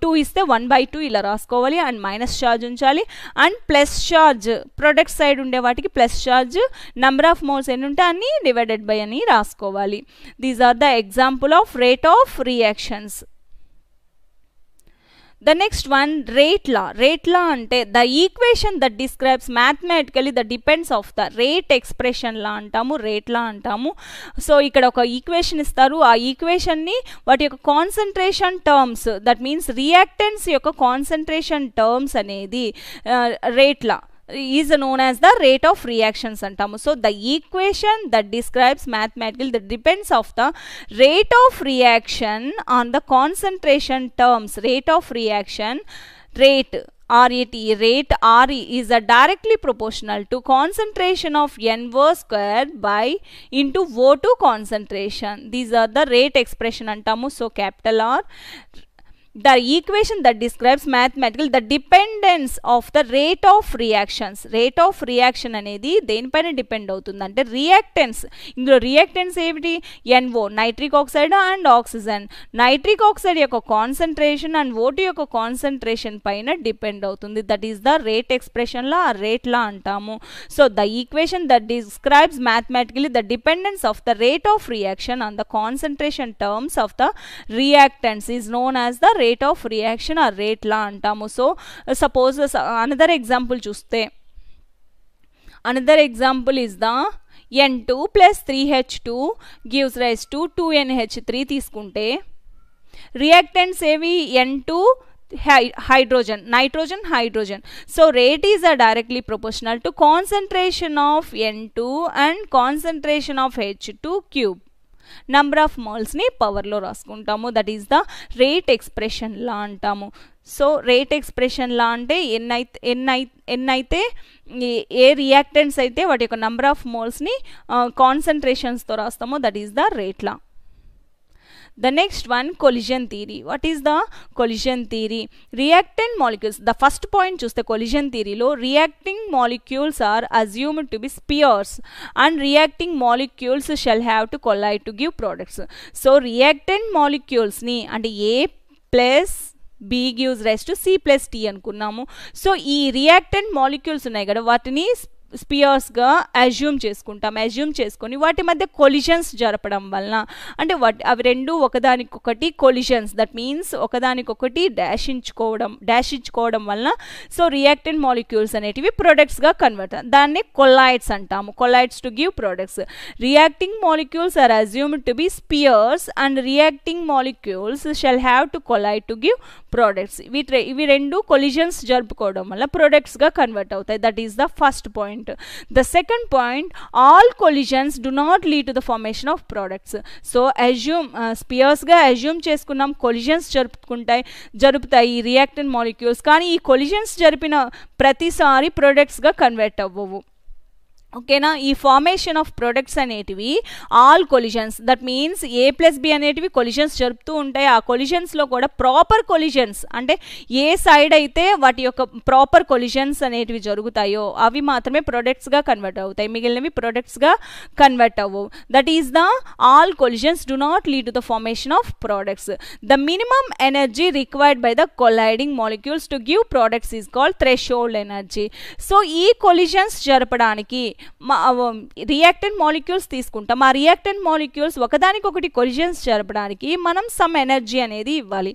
A: 2 ఇస్తే 1/2 ఇలా రాసుకోవాలి అండ్ మైనస్ ఛార్జ్ ఉంచాలి and plus charge product side ఉండే వాటికి plus charge number of moles ఎన్ని ఉంటే అన్ని డివైడెడ్ బై అని రాసుకోవాలి. These are the example of rate of reactions. The next one, rate law. Rate law ante the equation that describes mathematically the depends of the rate expression law antamu, rate law antamu. So ikkada oka equation istaru, aa equation ni vaati yokka concentration terms, that means reactants yokka concentration terms anedi rate law is known as the rate of reactions antamu. So the equation that describes mathematically that depends of the rate of reaction on the concentration terms. Rate of reaction, rate rate R is directly proportional to concentration of NO square by into O2 concentration. These are the rate expression antamu. So capital R, the equation that describes mathematical the dependence of the rate of reactions. Rate of reaction అనేది దేనిపైన depend అవుతుందంటే reactance. ఇందులో reactants ఏమిటి? NO nitric oxide and oxygen. Nitric oxide యొక్క concentration and O2 యొక్క concentration పైన depend అవుతుంది. That is the rate expression law rate law అంటాము. So the equation that describes mathematically the dependence of the rate of reaction on the concentration terms of the reactants is known as the rate of reaction or rate law antamu. So suppose another example chuste, another example is the N2 plus 3H2 gives rise to 2NH3 తీసుకుంటే reactants ఏవి? N2 hydrogen, nitrogen, hydrogen. So rate is directly proportional to concentration of N2 and concentration of H2 cube. Number of moles ni power lo raskuntamu. That is the rate expression la antamu. So rate expression la ante n aithe A reactants అయితే వాటి యొక్క number of moles ని concentrations తో రాస్తామో that is the rate law. The next one, collision theory. What is the collision theory? Reactant molecules. The first point చూస్తే collision theory లో reacting molecules are assumed to be spheres and reacting molecules shall have to collide to give products. So reactant molecules ని అంటే A plus B gives rise to C plus T అనుకున్నాము. So ఈ reactant molecules ఉన్నాయి కదా వాటిని spheres గా assume చేసుకుంటాం. Assume చేసుకొని వాటి మధ్య కొలిజన్స్ జరపడం వలన అంటే అవి రెండు ఒకదానికొకటి కొలిజన్స్, దట్ మీన్స్ ఒకదానికొకటి డాష్ ఇచ్చుకోవడం వలన సో రియాక్టెంట్ మాలిక్యూల్స్ అనేటివి ప్రొడక్ట్స్ గా కన్వర్ట్, దాన్ని కొలైడ్స్ అంటాము. Collides to give products. Reacting molecules are assumed to be spheres and reacting molecules shall have to collide to give products. ఇవి రెండు collisions జరుపుకోవడం వల్ల ప్రొడక్ట్స్ గా కన్వర్ట్ అవుతాయి. That is the first point. The second point, all collisions do not lead to the formation of products. So assume spheres ga assume చేసుకున్నాం, collisions జరుపుతాయి ఈ reactant molecules, కానీ ఈ collisions జరిపిన ప్రతిసారి products గా కన్వర్ట్ అవ్వవు. ఓకేనా? ఈ ఫార్మేషన్ ఆఫ్ ప్రొడక్ట్స్ అనేటివి all collisions, that means A plus B అనేటివి కొలిజన్స్ జరుపుతూ ఉంటాయి. ఆ కొలిజన్స్లో కూడా ప్రాపర్ కొలిజన్స్ అంటే ఏ సైడ్ అయితే వాటి యొక్క ప్రాపర్ కొలిజన్స్ అనేటివి జరుగుతాయో అవి మాత్రమే ప్రొడక్ట్స్గా కన్వర్ట్ అవుతాయి, మిగిలినవి ప్రొడక్ట్స్గా కన్వర్ట్ అవ్వవు. That is the all collisions do not lead to the formation of products. The minimum energy required by the colliding molecules to give products is called threshold energy. So ఈ collisions జరపడానికి reactant molecules తీసుకుంటాం. ఆ reactant molecules ఒకదానికొకటి collisions జరపడానికి మనం some energy అనేది ఇవ్వాలి,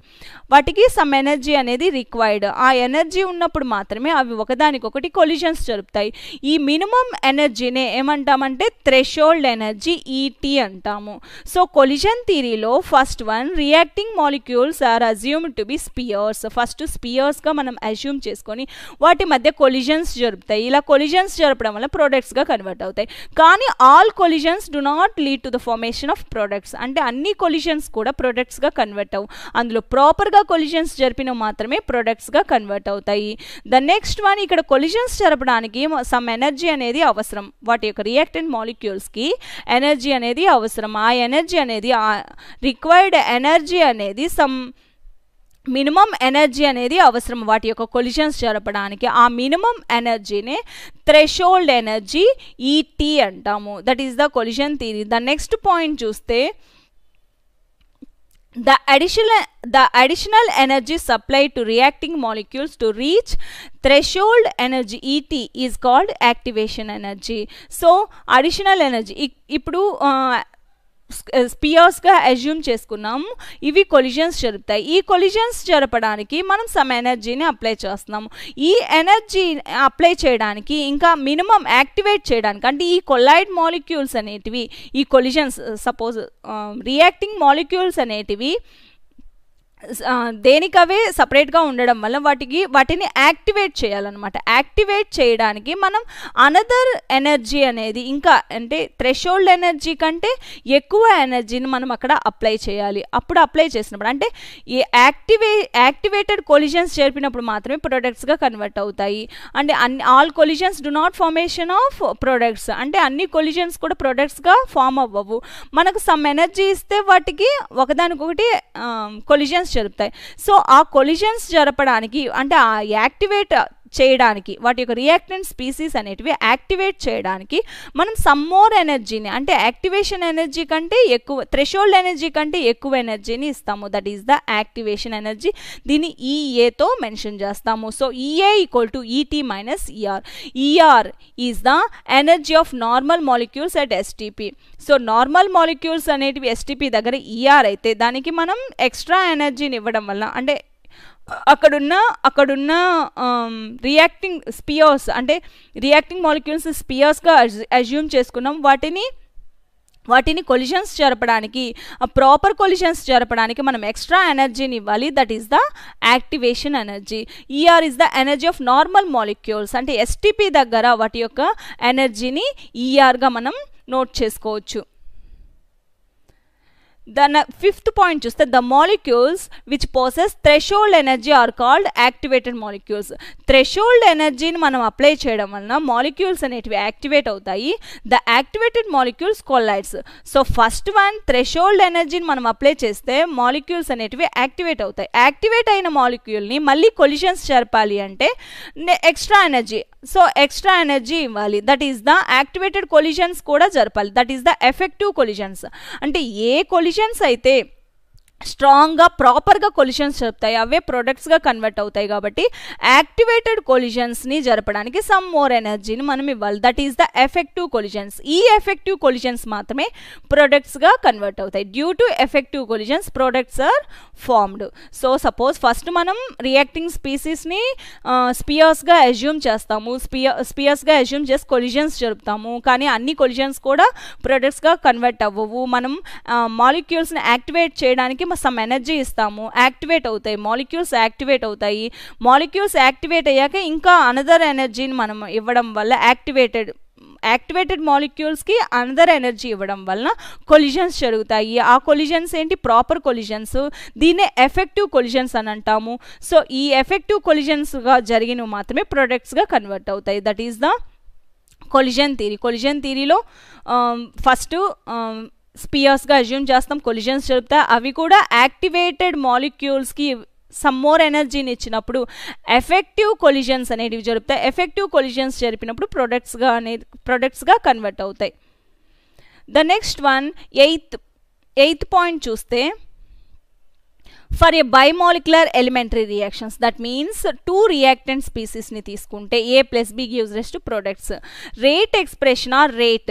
A: వాటికి సమ్ ఎనర్జీ అనేది రిక్వైర్డ్. ఆ ఎనర్జీ ఉన్నప్పుడు మాత్రమే అవి ఒకదానికొకటి కొలిజన్స్ జరుపుతాయి. ఈ మినిమం ఎనర్జీనే ఏమంటామంటే థ్రెషోల్డ్ ఎనర్జీ ఈటీ అంటాము. సో కొలిజన్ థియరీలో first one, reacting molecules are assumed to be spheres. First స్పియర్స్గా మనం అజ్యూమ్ చేసుకొని వాటి మధ్య కొలిజన్స్ జరుపుతాయి. ఇలా కొలిజన్స్ జరపడం వల్ల ప్రొడక్ట్స్ ప్రొడక్ట్స్గా కన్వర్ట్ అవుతాయి. కానీ all collisions do not lead to the formation of products. అంటే అన్ని కొలిజన్స్ కూడా ప్రొడక్ట్స్గా కన్వర్ట్ అవ్వు, అందులో ప్రాపర్గా కొలిజన్స్ జరిపినవి మాత్రమే ప్రొడక్ట్స్గా కన్వర్ట్ అవుతాయి. ద నెక్స్ట్ వన్, ఇక్కడ కొలిజన్స్ జరపడానికి సమ్ ఎనర్జీ అనేది అవసరం. వాటి యొక్క రియాక్టెంట్ మాలిక్యూల్స్కి ఎనర్జీ అనేది అవసరం. ఆ ఎనర్జీ అనేది రిక్వైర్డ్ ఎనర్జీ అనేది సమ్ మినిమం ఎనర్జీ అనేది అవసరం వాటి యొక్క కొలిజన్స్ జరపడానికి. ఆ మినిమం ఎనర్జీనే థ్రెషోల్డ్ ఎనర్జీ ఈటీ అంటాము. That is the collision theory. The next point చూస్తే the additional energy supplied to reacting molecules to reach threshold energy ET is called activation energy. So additional energy ఇప్పుడు స్పియర్స్గా assume చేసుకున్నాము, ఇవి collisions జరుపుతాయి. ఈ collisions జరపడానికి మనం some ఎనర్జీని apply చేస్తున్నాము. ఈ ఎనర్జీ అప్లై చేయడానికి ఇంకా మినిమం యాక్టివేట్ చేయడానికి, అంటే ఈ కొలైడ్ మాలిక్యూల్స్ అనేటివి, ఈ కొలిజన్స్ సపోజ్ రియాక్టింగ్ మాలిక్యూల్స్ అనేటివి దేనికవే సపరేట్గా ఉండడం వల్ల వాటిని యాక్టివేట్ చేయాలన్నమాట. యాక్టివేట్ చేయడానికి మనం అనదర్ ఎనర్జీ అనేది ఇంకా అంటే థ్రెషోల్డ్ ఎనర్జీ కంటే ఎక్కువ ఎనర్జీని మనం అక్కడ అప్లై చేయాలి. అప్పుడు అప్లై చేసినప్పుడు అంటే ఈ యాక్టివేటెడ్ కొలిజన్స్ చేర్పినప్పుడు మాత్రమే ప్రొడక్ట్స్గా కన్వర్ట్ అవుతాయి. అంటే all collisions do not formation of products, అంటే అన్ని కొలిజన్స్ కూడా ప్రొడక్ట్స్గా ఫామ్ అవ్వవు. మనకు సమ్ ఎనర్జీ ఇస్తే వాటికి ఒకదానికొకటి కొలిజన్స్ జరుపుతాయి. సో ఆ కొలిజన్స్ జరపడానికి అంటే ఆ యాక్టివేట్ చేయడానికి వాటి యొక్క రియాక్టెంట్ స్పీసీస్ అనేటివి యాక్టివేట్ చేయడానికి మనం సమ్ మోర్ ఎనర్జీని, అంటే యాక్టివేషన్ ఎనర్జీ కంటే ఎక్కువ, థ్రెషోల్డ్ ఎనర్జీ కంటే ఎక్కువ ఎనర్జీని ఇస్తాము. That is the activation energy. దీన్ని ఈఏతో మెన్షన్ చేస్తాము. So EA equal to ET minus ER. ER is the energy of normal molecules at STP. So normal molecules అనేటివి ఎస్టీపీ దగ్గర ఈఆర్ అయితే దానికి మనం ఎక్స్ట్రా ఎనర్జీని ఇవ్వడం వల్ల, అంటే అక్కడున్న రియాక్టింగ్ స్పియర్స్, అంటే రియాక్టింగ్ మాలిక్యూల్స్ స్పియర్స్గా అజ్యూమ్ చేసుకున్నాం. వాటిని కొలిజన్స్ జరపడానికి, ప్రాపర్ కొలిజన్స్ జరపడానికి మనం ఎక్స్ట్రా ఎనర్జీని ఇవ్వాలి. That is the activation energy. ER is the energy of normal molecules. అంటే ఎస్టీపీ దగ్గర వాటి యొక్క ఎనర్జీని ఈఆర్గా మనం నోట్ చేసుకోవచ్చు. The fifth point చూస్తే the molecules which possess threshold energy are called activated molecules. Threshold ఎనర్జీని మనం అప్లై చేయడం వలన మాలిక్యూల్స్ అనేటివి యాక్టివేట్ అవుతాయి. The activated molecules colloids. So first one, threshold ఎనర్జీని మనం అప్లై చేస్తే మాలిక్యూల్స్ అనేటివి యాక్టివేట్ అవుతాయి. యాక్టివేట్ అయిన మాలిక్యూల్ని మళ్ళీ కొలిజన్స్ జరపాలి అంటే extra energy, so extra energy ఇవ్వాలి. That is the activated collisions కూడా జరపాలి. That is the effective collisions. అంటే ఏ కొలిజన్స్ అయితే స్ట్రాంగ్గా ప్రాపర్గా కొలిజన్స్ జరుపుతాయి అవే ప్రొడక్ట్స్గా కన్వర్ట్ అవుతాయి. కాబట్టి యాక్టివేటెడ్ కొలిజన్స్ని జరపడానికి సమ్ మోర్ ఎనర్జీని మనం ఇవ్వాలి. That is the effective collisions. ఈ ఎఫెక్టివ్ కొలిజన్స్ మాత్రమే ప్రొడక్ట్స్గా కన్వర్ట్ అవుతాయి. Due to effective collisions products are formed. So suppose first మనం రియాక్టింగ్ స్పీసీస్ని స్పియర్స్గా అజ్యూమ్ చేస్తాము. స్పియర్స్గా అజ్యూమ్ చేసి కొలిజన్స్ జరుపుతాము. కానీ అన్ని కొలిజన్స్ కూడా ప్రొడక్ట్స్గా కన్వర్ట్ అవ్వవు. మనం మాలిక్యూల్స్ని యాక్టివేట్ చేయడానికి సమ్ ఎనర్జీ ఇస్తాము, యాక్టివేట్ అవుతాయి మాలిక్యూల్స్, యాక్టివేట్ అవుతాయి. మాలిక్యూల్స్ యాక్టివేట్ అయ్యాక ఇంకా అనదర్ ఎనర్జీని మనం ఇవ్వడం వల్ల యాక్టివేటెడ్ మాలిక్యూల్స్కి అనదర్ ఎనర్జీ ఇవ్వడం వలన కొలిజన్స్ జరుగుతాయి. ఆ కొలిజన్స్ ఏంటి? Proper collisions. దీన్నే ఎఫెక్టివ్ కొలిజన్స్ అని అంటాము. సో ఈ ఎఫెక్టివ్ కొలిజన్స్గా జరిగినవి మాత్రమే ప్రొడక్ట్స్గా కన్వర్ట్ అవుతాయి. That is the collision theory. Collision థియరీలో ఫస్ట్ స్పియర్స్గా అజ్యూమ్ చేస్తాం, కొలిజన్స్ జరుపుతాయి. అవి కూడా యాక్టివేటెడ్ మాలిక్యూల్స్కి సమ్ మోర్ ఎనర్జీని ఇచ్చినప్పుడు ఎఫెక్టివ్ కొలిజన్స్ అనేటివి జరుపుతాయి. ఎఫెక్టివ్ కొలిజన్స్ జరిపినప్పుడు ప్రొడక్ట్స్గా కన్వర్ట్ అవుతాయి. The next one, eighth point చూస్తే for a bimolecular elementary reactions, that means two reactant స్పీసీస్ని తీసుకుంటే A + B gives rise to products. Rate expression or rate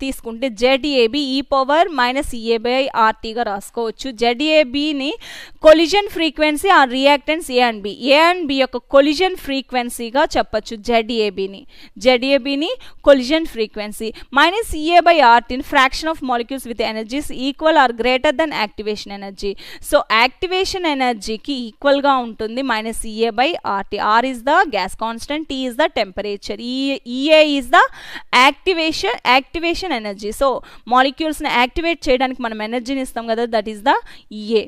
A: తీసుకుంటే ZAB e⁻⁻గా రాసుకోవచ్చు. ZABని collision frequency or reactants A and B యొక్క collision ఫ్రీక్వెన్సీగా చెప్పచ్చు. ZABని collision frequency -EA/RT fraction of molecules with energies equal or greater then activation energy. So activation ఎనర్జీకి ఈక్వల్గా ఉంటుంది -EA/RT. R is the gas constant, T is the temperature, EA is the activation energy. So మాలిక్యూల్స్ని activate చేయడానికి మనం ఎనర్జీని ఇస్తాం కదా, that is the EA.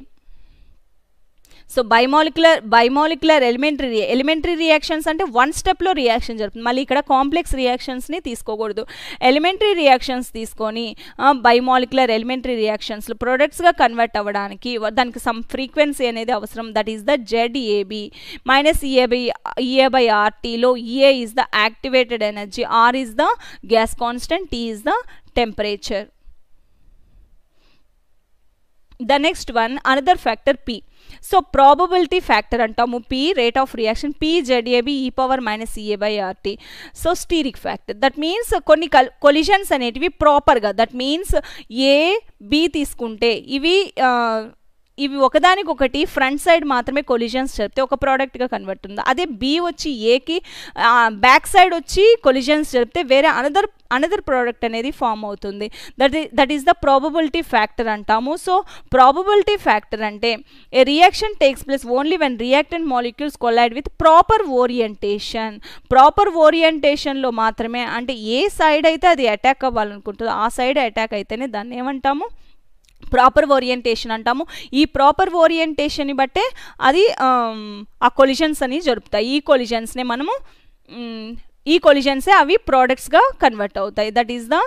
A: So bimolecular elementary reactions అంటే వన్ స్టెప్లో రియాక్షన్ జరుగుతుంది. మళ్ళీ ఇక్కడ కాంప్లెక్స్ రియాక్షన్స్ని తీసుకోకూడదు. ఎలిమెంటరీ రియాక్షన్స్ తీసుకొని బైమాలిక్యులర్ ఎలిమెంటరీ రియాక్షన్స్లో ప్రొడక్ట్స్గా కన్వర్ట్ అవ్వడానికి దానికి సమ్ ఫ్రీక్వెన్సీ అనేది అవసరం. That is the ZAB. -EA/RTలో EA is the activated energy, R is the gas constant, T is the temperature. The next one, another factor P. So probability factor antamu P, rate of reaction, P ZAB e⁻−EA/RT. So steric factor, that means కొన్ని collisions అనేటివి proper గా, that means A B తీసుకుంటే ఇవి ఒకదానికొకటి front side మాత్రమే collisions జరిపితే ఒక ప్రోడక్ట్గా కన్వర్ట్ ఉంది. అదే బి వచ్చి ఏకి బ్యాక్ సైడ్ వచ్చి కొలిజన్స్ జరిపితే వేరే అనదర్ ప్రోడక్ట్ అనేది ఫామ్ అవుతుంది. That is the probability factor అంటాము. సో ప్రాబబిలిటీ ఫ్యాక్టర్ అంటే a reaction takes place only when reactant molecules collide with proper ఓరియంటేషన్లో మాత్రమే, అంటే ఏ సైడ్ అయితే అది అటాక్ అవ్వాలనుకుంటుందో ఆ సైడ్ అటాక్ అయితేనే దాన్ని ఏమంటాము, ప్రాపర్ ఓరియంటేషన్ అంటాము. ఈ ప్రాపర్ ఓరియంటేషన్ని బట్టే అది ఆ కొలిజన్స్ అని జరుపుతాయి. ఈ కొలిజన్సే అవి ప్రోడక్ట్స్గా కన్వర్ట్ అవుతాయి. That is the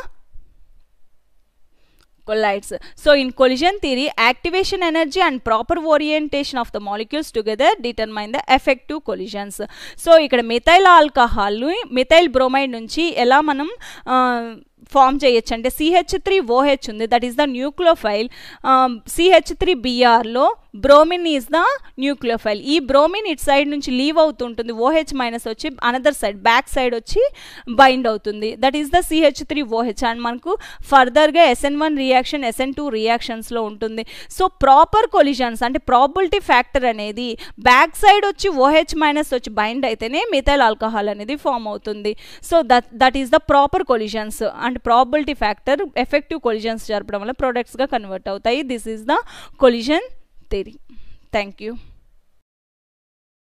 A: collides. So in collision theory, activation energy and proper orientation of the molecules together determine the effective collisions. So ఇక్కడ మిథైల్ ఆల్కహాల్ మిథైల్ బ్రోమైడ్ నుంచి ఎలా మనం ఫామ్ చేయొచ్చు అంటే CH3OH ఉంది, దట్ ఈస్ ద న్యూక్లియోఫైల్. CH3Brలో bromine is the nucleophile. ఈ bromine ఇట్ సైడ్ నుంచి లీవ్ అవుతుంటుంది, OH- వచ్చి అనదర్ సైడ్ బ్యాక్ సైడ్ వచ్చి బైండ్ అవుతుంది, that is the CH3OH. And మనకు ఫర్దర్గా SN1 రియాక్షన్ SN2 రియాక్షన్స్లో ఉంటుంది. సో ప్రాపర్ కొలిజన్స్ అంటే ప్రాబబిలిటీ ఫ్యాక్టర్ అనేది బ్యాక్ సైడ్ వచ్చి OH- వచ్చి బైండ్ అయితేనే మిథైల్ ఆల్కహాల్ అనేది ఫామ్ అవుతుంది. So that is the proper collisions and probability factor effective collisions జరపడం వల్ల ప్రొడక్ట్స్గా కన్వర్ట్ అవుతాయి. This is the collision theory. Thank you.